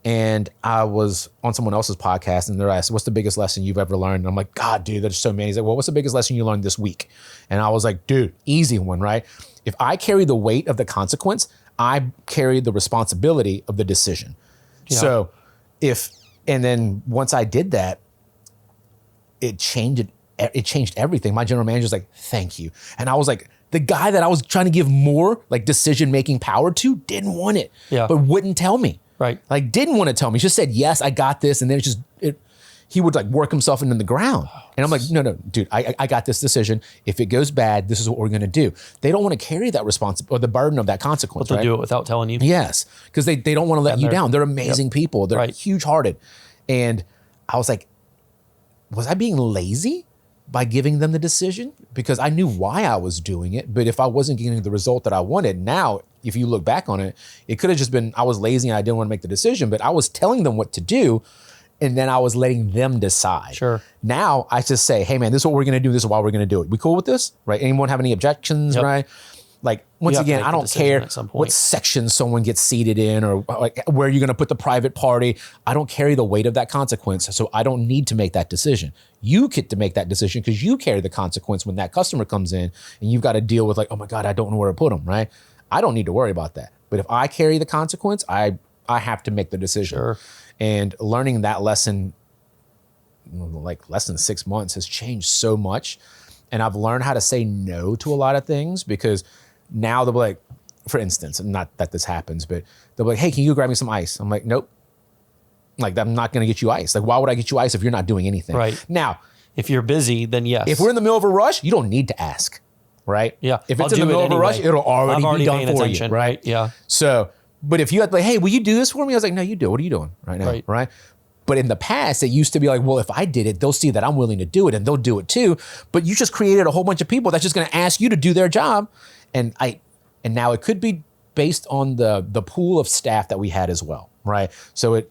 Speaker 1: And I was on someone else's podcast and they're asked, what's the biggest lesson you've ever learned? And I'm like, God, dude, there's so many. He's like, well, what's the biggest lesson you learned this week? And I was like, dude, easy one, right? If I carry the weight of the consequence, I carry the responsibility of the decision. Yeah. So and then once I did that, it changed everything. My general manager's like, thank you. And I was like, the guy that I was trying to give more like decision-making power to didn't want it, but wouldn't tell me.
Speaker 2: Right.
Speaker 1: Like didn't want to tell me. He just said, yes, I got this. And then he would like work himself into the ground. And I'm like, no, dude, I got this decision. If it goes bad, this is what we're going to do. They don't want to carry that responsibility or the burden of that consequence.
Speaker 2: But they'll do it without telling you.
Speaker 1: Yes. Because they don't want to let you down. They're amazing people. They're huge-hearted. And I was like, was I being lazy by giving them the decision? Because I knew why I was doing it. But if I wasn't getting the result that I wanted, now, if you look back on it, it could have just been I was lazy and I didn't want to make the decision, but I was telling them what to do. And then I was letting them decide.
Speaker 2: Sure.
Speaker 1: Now I just say, hey man, this is what we're going to do. This is why we're going to do it. We cool with this? Right? Anyone have any objections? Right? Like once again, I don't care what section someone gets seated in or like where you're going to put the private party. I don't carry the weight of that consequence. So I don't need to make that decision. You get to make that decision because you carry the consequence when that customer comes in and you've got to deal with like, oh my God, I don't know where to put them. Right? I don't need to worry about that. But if I carry the consequence, I have to make the decision.
Speaker 2: Sure.
Speaker 1: And learning that lesson, like less than 6 months, has changed so much. And I've learned how to say no to a lot of things because now they'll be like, for instance, not that this happens, but they'll be like, hey, can you grab me some ice? I'm like, nope. Like, I'm not going to get you ice. Like, why would I get you ice if you're not doing anything?
Speaker 2: Right.
Speaker 1: Now,
Speaker 2: if you're busy, then yes.
Speaker 1: If we're in the middle of a rush, you don't need to ask, right?
Speaker 2: Yeah.
Speaker 1: If it's in the middle of a rush, it'll already be done for you, right?
Speaker 2: Yeah.
Speaker 1: So, but if you had like, hey, will you do this for me? I was like, no, you do. What are you doing right now? Right. But in the past, it used to be like, well, if I did it, they'll see that I'm willing to do it and they'll do it too. But you just created a whole bunch of people that's just going to ask you to do their job. And now it could be based on the pool of staff that we had as well, right? So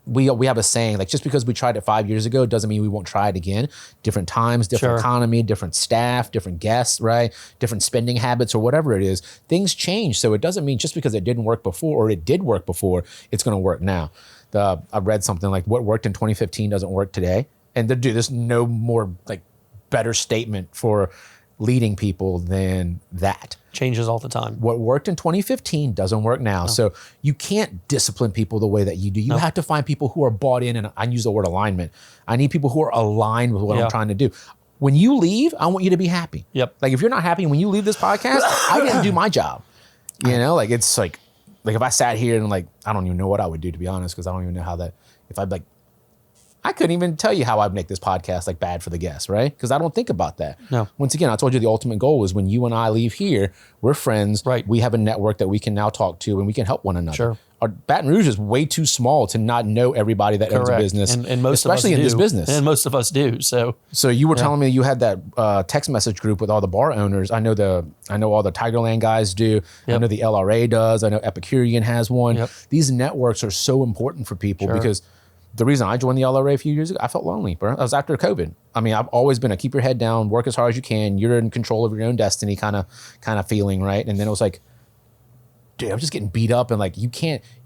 Speaker 1: we have a saying, like, just because we tried it 5 years ago doesn't mean we won't try it again. Different times, different economy, different staff, different guests, right? Different spending habits or whatever it is. Things change. So it doesn't mean just because it didn't work before or it did work before, it's going to work now. I read something like what worked in 2015 doesn't work today. And there's no more like better statement for leading people than that.
Speaker 2: Changes all the time.
Speaker 1: What worked in 2015 doesn't work now. No. So you can't discipline people the way that you do. You have to find people who are bought in, and I use the word alignment. I need people who are aligned with what I'm trying to do. When you leave, I want you to be happy.
Speaker 2: Yep.
Speaker 1: Like if you're not happy when you leave this podcast, I didn't do my job. You know, like it's like if I sat here and like, I don't even know what I would do, to be honest, because I don't even know how that, if I'd like, I couldn't even tell you how I'd make this podcast like bad for the guests, right? Because I don't think about that.
Speaker 2: No.
Speaker 1: Once again, I told you the ultimate goal is when you and I leave here, we're friends.
Speaker 2: Right.
Speaker 1: We have a network that we can now talk to and we can help one another.
Speaker 2: Sure.
Speaker 1: Our Baton Rouge is way too small to not know everybody that owns a business,
Speaker 2: and most
Speaker 1: especially
Speaker 2: of us
Speaker 1: in this business.
Speaker 2: And most of us do. So
Speaker 1: you were telling me you had that text message group with all the bar owners. I know all the Tigerland guys do. Yep. I know the LRA does. I know Epicurean has one. Yep. These networks are so important for people because the reason I joined the LRA a few years ago, I felt lonely, bro. I was after COVID. I mean, I've always been a keep your head down, work as hard as you can. You're in control of your own destiny kind of feeling, right? And then it was like, dude, I'm just getting beat up and like you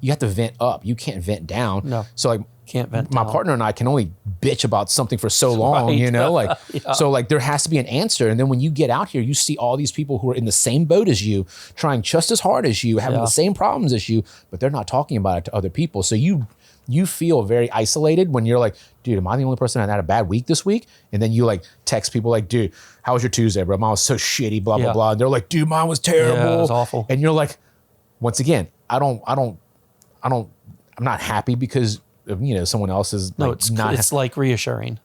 Speaker 1: have to vent up. You can't vent down.
Speaker 2: No.
Speaker 1: So like
Speaker 2: can't vent
Speaker 1: my
Speaker 2: down.
Speaker 1: partner and I can only bitch about something for so long, you know? Like so like there has to be an answer. And then when you get out here, you see all these people who are in the same boat as you, trying just as hard as you, having the same problems as you, but they're not talking about it to other people. So you feel very isolated when you're like, dude, am I the only person that had a bad week this week? And then you like text people like, dude, how was your Tuesday, bro? Mine was so shitty, blah, blah, blah. And they're like, dude, mine was terrible.
Speaker 2: Yeah, it was awful.
Speaker 1: And you're like, once again, I'm not happy because of, someone else is
Speaker 2: no,
Speaker 1: like,
Speaker 2: it's like reassuring.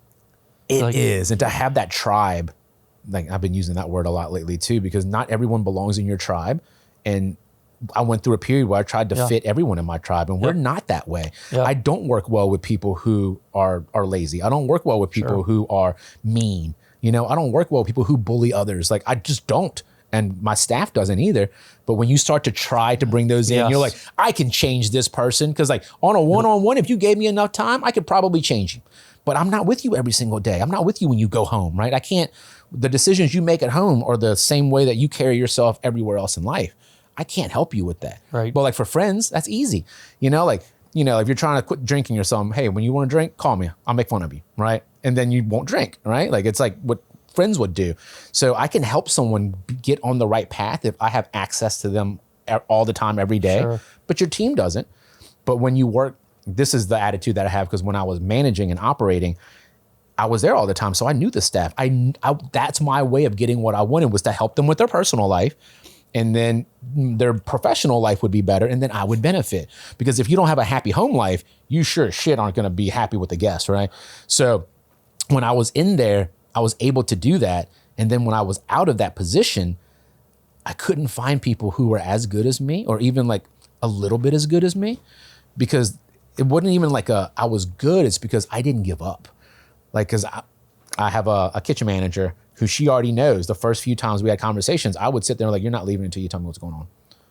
Speaker 1: It is. And to have that tribe, like I've been using that word a lot lately too, because not everyone belongs in your tribe. And I went through a period where I tried to fit everyone in my tribe, and we're not that way. Yep. I don't work well with people who are lazy. I don't work well with people who are mean. I don't work well with people who bully others. Like I just don't. And my staff doesn't either. But when you start to try to bring those in, you're like, I can change this person. Because like on a one-on-one, if you gave me enough time, I could probably change you. but I'm not with you every single day. I'm not with you when you go home, right? The decisions you make at home are the same way that you carry yourself everywhere else in life. I can't help you with that.
Speaker 2: Right.
Speaker 1: But like for friends, that's easy. If you're trying to quit drinking or something, hey, when you want to drink, call me. I'll make fun of you, right? And then you won't drink, right? Like it's like what friends would do. So I can help someone get on the right path if I have access to them all the time, every day.
Speaker 2: Sure.
Speaker 1: But your team doesn't. But when you work, this is the attitude that I have, because when I was managing and operating, I was there all the time. So I knew the staff. That's my way of getting what I wanted, was to help them with their personal life. And then their professional life would be better. And then I would benefit. Because if you don't have a happy home life, you sure as shit aren't going to be happy with the guests, right? So when I was in there, I was able to do that. And then when I was out of that position, I couldn't find people who were as good as me, or even like a little bit as good as me, because it wasn't even like I was good. It's because I didn't give up. Like, because I have a kitchen manager who she already knows. The first few times we had conversations, I would sit there like, you're not leaving until you tell me what's going on.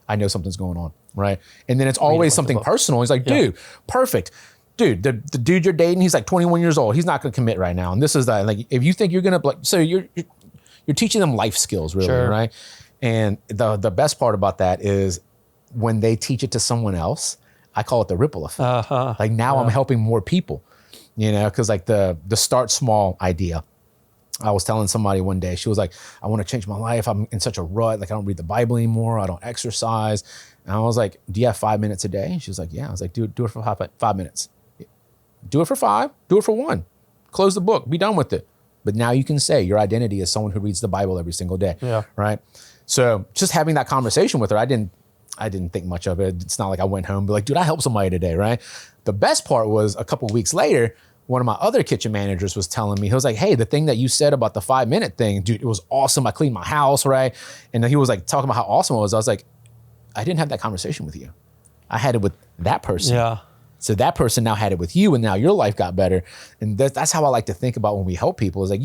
Speaker 1: I know something's going on, right? And then it's always something personal. He's like, dude, perfect. Dude, the dude you're dating, he's like 21 years old. He's not going to commit right now. And this is that. Like, if you think you're going to, like, so you're teaching them life skills, really,
Speaker 2: Sure.
Speaker 1: right? And the best part about that is when they teach it to someone else, I call it the ripple effect.
Speaker 2: Uh-huh.
Speaker 1: Like now I'm helping more people, because like the start small idea. I was telling somebody one day, she was like, I want to change my life. I'm in such a rut. Like I don't read the Bible anymore. I don't exercise. And I was like, do you have 5 minutes a day? And she was like, yeah. I was like, do it for 5 minutes. Do it for 5, do it for 1. Close the book, be done with it. But now you can say your identity is someone who reads the Bible every single day.
Speaker 2: Yeah.
Speaker 1: Right. So just having that conversation with her, I didn't think much of it. It's not like I went home and be like, dude, I helped somebody today, right? The best part was a couple of weeks later, one of my other kitchen managers was telling me, he was like, hey, the thing that you said about the 5-minute thing, dude, it was awesome. I cleaned my house, right? And he was like talking about how awesome it was. I was like, I didn't have that conversation with you. I had it with that person.
Speaker 2: Yeah.
Speaker 1: So that person now had it with you, and now your life got better. And that's how I like to think about when we help people, is like,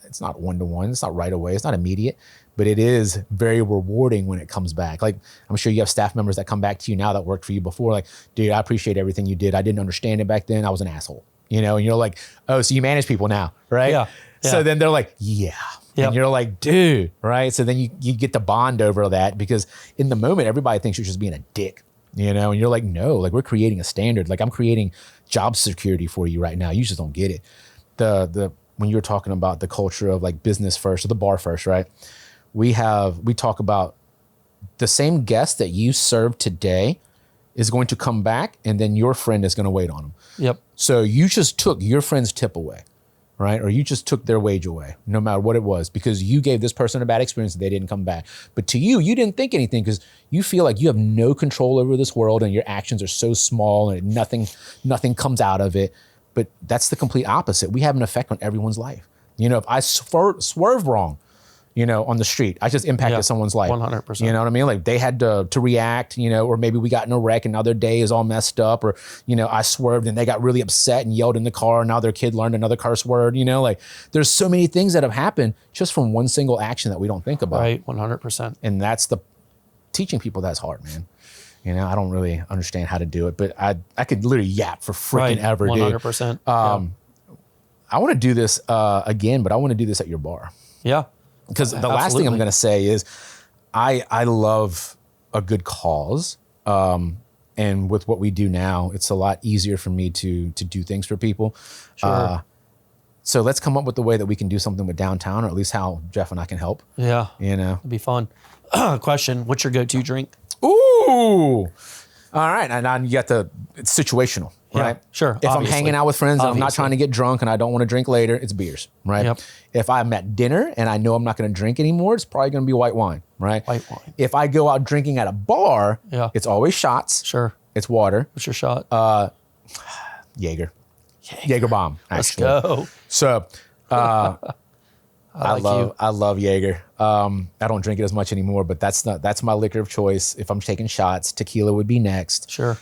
Speaker 1: it's not one-to-one, it's not right away, it's not immediate, but it is very rewarding when it comes back. Like, I'm sure you have staff members that come back to you now that worked for you before, like, dude, I appreciate everything you did. I didn't understand it back then. I was an asshole, and you're like, oh, so you manage people now, right?
Speaker 2: Yeah.
Speaker 1: So then they're like, yeah.
Speaker 2: Yep.
Speaker 1: And you're like, dude, right? So then you get to bond over that, because in the moment, everybody thinks you're just being a dick, and you're like, no, like we're creating a standard. Like I'm creating job security for you right now. You just don't get it. When you're talking about the culture of like business first, or the bar first, right? We talk about the same guest that you served today is going to come back, and then your friend is going to wait on them.
Speaker 2: Yep.
Speaker 1: So you just took your friend's tip away, right? Or you just took their wage away, no matter what it was, because you gave this person a bad experience and they didn't come back. But to you didn't think anything, because you feel like you have no control over this world, and your actions are so small and nothing comes out of it. But that's the complete opposite. We have an effect on everyone's life. If I swerve wrong, on the street, I just impacted someone's life.
Speaker 2: 100%.
Speaker 1: You know what I mean? Like they had to react, or maybe we got in a wreck and now their day is all messed up, or, I swerved and they got really upset and yelled in the car, and now their kid learned another curse word, like there's so many things that have happened just from one single action that we don't think about.
Speaker 2: Right, 100%.
Speaker 1: And that's teaching people that's hard, man. I don't really understand how to do it, but I could literally yap for freaking ever,
Speaker 2: 100%.
Speaker 1: dude. I want to do this again, but I want to do this at your bar.
Speaker 2: Yeah.
Speaker 1: Because the last thing I'm going to say is I love a good cause. And with what we do now, it's a lot easier for me to do things for people.
Speaker 2: Sure.
Speaker 1: So let's come up with a way that we can do something with downtown, or at least how Jeff and I can help.
Speaker 2: Yeah.
Speaker 1: It'd
Speaker 2: be fun. Question, what's your go-to drink?
Speaker 1: Ooh. All right. And you got it's situational, right?
Speaker 2: Yeah, sure.
Speaker 1: If I'm hanging out with friends and I'm not trying to get drunk and I don't want to drink later, it's beers, right?
Speaker 2: Yep.
Speaker 1: If I'm at dinner and I know I'm not going to drink anymore, it's probably going to be white wine, right?
Speaker 2: White wine.
Speaker 1: If I go out drinking at a bar, it's always shots.
Speaker 2: Sure.
Speaker 1: It's water.
Speaker 2: What's your shot?
Speaker 1: Jaeger bomb. Actually.
Speaker 2: Let's go.
Speaker 1: So
Speaker 2: I
Speaker 1: love Jaeger. I don't drink it as much anymore, but that's my liquor of choice. If I'm taking shots, tequila would be next.
Speaker 2: Sure.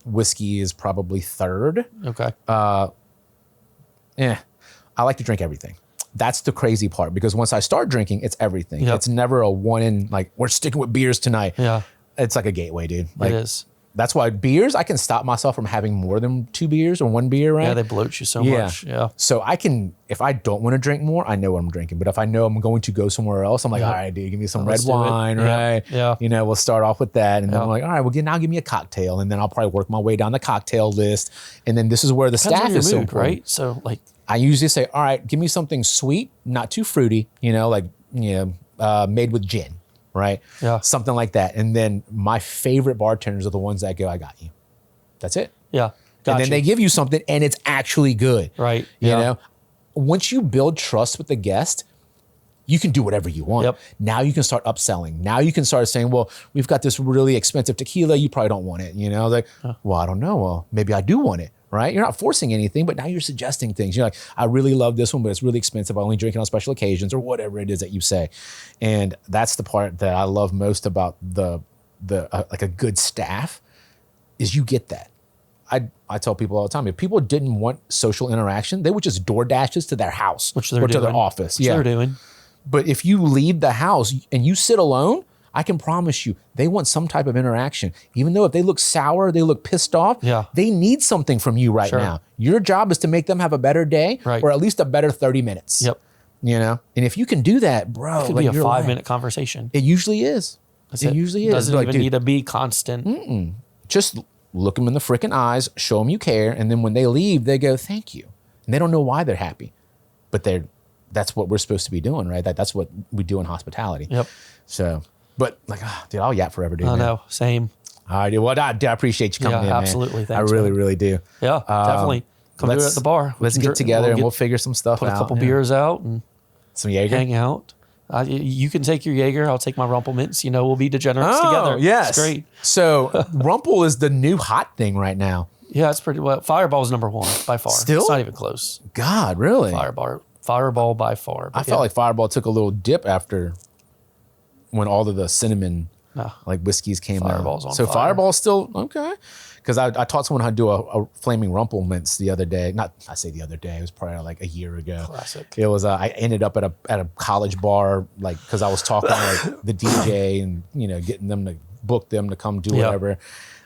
Speaker 1: Whiskey is probably third.
Speaker 2: Okay.
Speaker 1: I like to drink everything. That's the crazy part, because once I start drinking, it's everything.
Speaker 2: Yep.
Speaker 1: It's never a one in, like, we're sticking with beers tonight.
Speaker 2: Yeah.
Speaker 1: It's like a gateway, dude. Like,
Speaker 2: it is.
Speaker 1: that's why beers, I can stop myself from having more than 2 beers or 1 beer, right?
Speaker 2: Yeah, they bloat you so much. Yeah.
Speaker 1: So I can, if I don't want to drink more, I know what I'm drinking. But if I know I'm going to go somewhere else, I'm like, all right, dude, give me some red wine, right?
Speaker 2: Yeah.
Speaker 1: You know, we'll start off with that. And then I'm like, all right, well, now give me a cocktail. And then I'll probably work my way down the cocktail list. And then this is where the
Speaker 2: Depends
Speaker 1: staff
Speaker 2: on your
Speaker 1: is so
Speaker 2: mood,
Speaker 1: important.
Speaker 2: right? So like,
Speaker 1: I usually say, all right, give me something sweet, not too fruity, you know, like, made with gin, right?
Speaker 2: Yeah.
Speaker 1: Something like that. And then my favorite bartenders are the ones that go, I got you. That's it.
Speaker 2: yeah.
Speaker 1: And then they give you something and it's actually good.
Speaker 2: Right.
Speaker 1: You
Speaker 2: Yeah.
Speaker 1: know, once you build trust with the guest, you can do whatever you want.
Speaker 2: Yep.
Speaker 1: Now you can start upselling. Now you can start saying, well, we've got this really expensive tequila. You probably don't want it. You know, like, well, I don't know. Well, maybe I do want it. Right? You're not forcing anything, but now you're suggesting things. You're like, I really love this one, but it's really expensive. I only drink it on special occasions or whatever it is that you say. And that's the part that I love most about the like a good staff is you get that. I tell people all the time, if people didn't want social interaction, they would just door dashes to their house
Speaker 2: Which they're
Speaker 1: or to
Speaker 2: doing.
Speaker 1: their office.
Speaker 2: Which they're doing.
Speaker 1: But if you leave the house and you sit alone, I can promise you, they want some type of interaction. Even though if they look sour, they look pissed off, they need something from you right now. Your job is to make them have a better day or at least a better 30 minutes.
Speaker 2: Yep.
Speaker 1: You know? And if you can do that, bro.
Speaker 2: It could be a 5-minute conversation.
Speaker 1: It usually is. It usually is.
Speaker 2: Doesn't even need to be constant.
Speaker 1: Just look them in the freaking eyes, show them you care, and then when they leave, they go, thank you. And they don't know why they're happy. But that's what we're supposed to be doing, right? That's what we do in hospitality.
Speaker 2: Yep.
Speaker 1: So... But like, dude, I'll yap forever, dude.
Speaker 2: I know, same.
Speaker 1: All right, dude. Well, I appreciate you coming in, man.
Speaker 2: Absolutely. Thanks,
Speaker 1: I really, really do.
Speaker 2: Yeah, definitely. Come do it at the bar.
Speaker 1: Let's get together and we'll figure some stuff out.
Speaker 2: Put a couple beers out and
Speaker 1: some Jaeger.
Speaker 2: Hang out. You can take your Jaeger. I'll take my Rumple Mints. You know, we'll be degenerates together.
Speaker 1: Yes.
Speaker 2: It's great.
Speaker 1: So Rumple is the new hot thing right now.
Speaker 2: Yeah, it's pretty well. Fireball's number 1 by far.
Speaker 1: Still?
Speaker 2: It's not even close.
Speaker 1: God, really?
Speaker 2: Fireball by far.
Speaker 1: I felt like Fireball took a little dip after when all of the cinnamon like whiskeys came
Speaker 2: Fireball's
Speaker 1: out.
Speaker 2: on
Speaker 1: So
Speaker 2: fire.
Speaker 1: Fireball's still okay. Because I taught someone how to do a flaming Rumple Mints the other day. I say the other day. It was probably like a year ago.
Speaker 2: Classic.
Speaker 1: It was. I ended up at a college bar, like because I was talking to like the DJ and getting them to book them to come do whatever.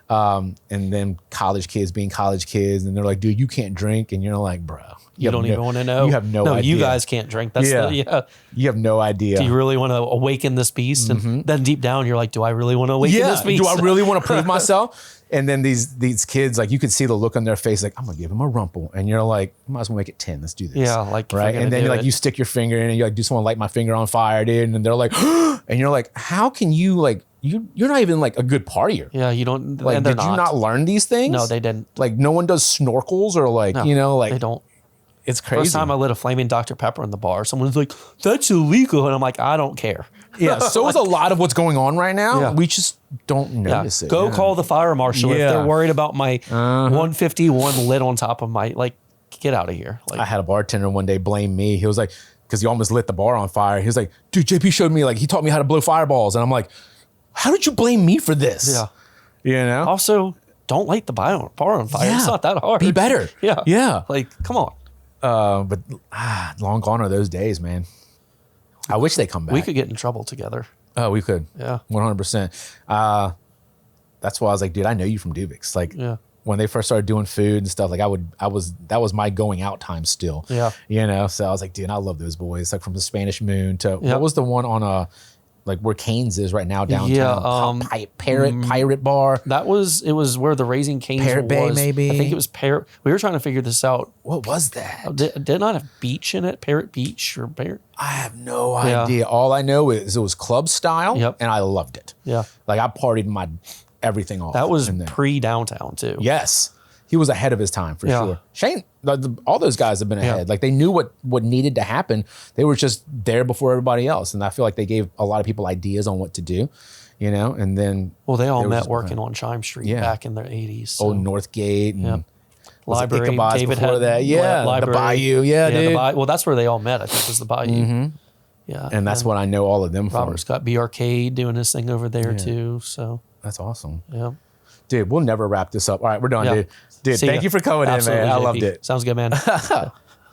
Speaker 1: And then college kids being college kids, and they're like, "Dude, you can't drink," and you're like, "Bro,
Speaker 2: you don't even want to know.
Speaker 1: You have no idea.
Speaker 2: You guys can't drink. That's
Speaker 1: You have no idea.
Speaker 2: Do you really want to awaken this beast? And then deep down, you're like, do I really want to awaken this beast?
Speaker 1: Do I really want to prove myself? And then these kids, like you could see the look on their face, like I'm gonna give him a Rumple, and you're like, might as well make it 10. Let's do this.
Speaker 2: Yeah, like
Speaker 1: right. And then you stick your finger in, and you like, do someone light my finger on fire, dude? And they're like, and you're like, how can you like? You're not even like a good partier.
Speaker 2: Yeah, you don't.
Speaker 1: Like, did you not learn these things?
Speaker 2: No, they didn't.
Speaker 1: Like, no one does snorkels or like, like
Speaker 2: they don't.
Speaker 1: It's crazy.
Speaker 2: First time I lit a flaming Dr. Pepper in the bar, someone's like, "That's illegal," and I'm like, "I don't care."
Speaker 1: Yeah. So is a lot of what's going on right now.
Speaker 2: Yeah.
Speaker 1: We just don't notice it.
Speaker 2: Go call the fire marshal if they're worried about my 151 lit on top of my Get out of here.
Speaker 1: I had a bartender one day blame me. He was like, because he almost lit the bar on fire. He was like, "Dude, JP showed me he taught me how to blow fireballs," and I'm like, how did you blame me for this?
Speaker 2: Yeah. Also, don't light the bar on fire.
Speaker 1: Yeah.
Speaker 2: It's not that hard.
Speaker 1: Be better.
Speaker 2: Yeah.
Speaker 1: Yeah.
Speaker 2: Come on.
Speaker 1: But long gone are those days, man. I wish they come back.
Speaker 2: We could get in trouble together.
Speaker 1: Oh, we could.
Speaker 2: Yeah.
Speaker 1: 100%. That's why I was like, dude, I know you from Dubix. When they first started doing food and stuff, that was my going out time still.
Speaker 2: Yeah.
Speaker 1: So I was like, dude, I love those boys. Like from the Spanish Moon to what was the one on where Cane's is right now downtown?
Speaker 2: Yeah,
Speaker 1: Pirate Bar.
Speaker 2: It was where the Raising Cane's
Speaker 1: Parrot Bay,
Speaker 2: was.
Speaker 1: maybe?
Speaker 2: I think it was Parrot. We were trying to figure this out.
Speaker 1: What was that?
Speaker 2: Did it not have beach in it? Parrot Beach or Parrot?
Speaker 1: I have no idea. All I know is it was club style, and I loved it.
Speaker 2: Yeah.
Speaker 1: Like I partied my everything off.
Speaker 2: That was pre-downtown too.
Speaker 1: Yes. He was ahead of his time for sure. Shane, all those guys have been ahead. Like they knew what needed to happen. They were just there before everybody else. And I feel like they gave a lot of people ideas on what to do, and then.
Speaker 2: Well, they all met working on Chime Street back in the 80s. So.
Speaker 1: Old Northgate and
Speaker 2: Library.
Speaker 1: Ichabod's
Speaker 2: David
Speaker 1: before
Speaker 2: had
Speaker 1: that. Yeah.
Speaker 2: Library.
Speaker 1: The Bayou. Yeah, dude.
Speaker 2: Well, that's where they all met. I think was the Bayou.
Speaker 1: Mm-hmm.
Speaker 2: Yeah.
Speaker 1: And that's what I know all of them from.
Speaker 2: Robert's got B Arcade doing his thing over there too. So.
Speaker 1: That's awesome.
Speaker 2: Yeah.
Speaker 1: Dude, we'll never wrap this up. All right, we're done, dude. Dude, thank you for coming in, man. I loved it.
Speaker 2: Sounds good, man.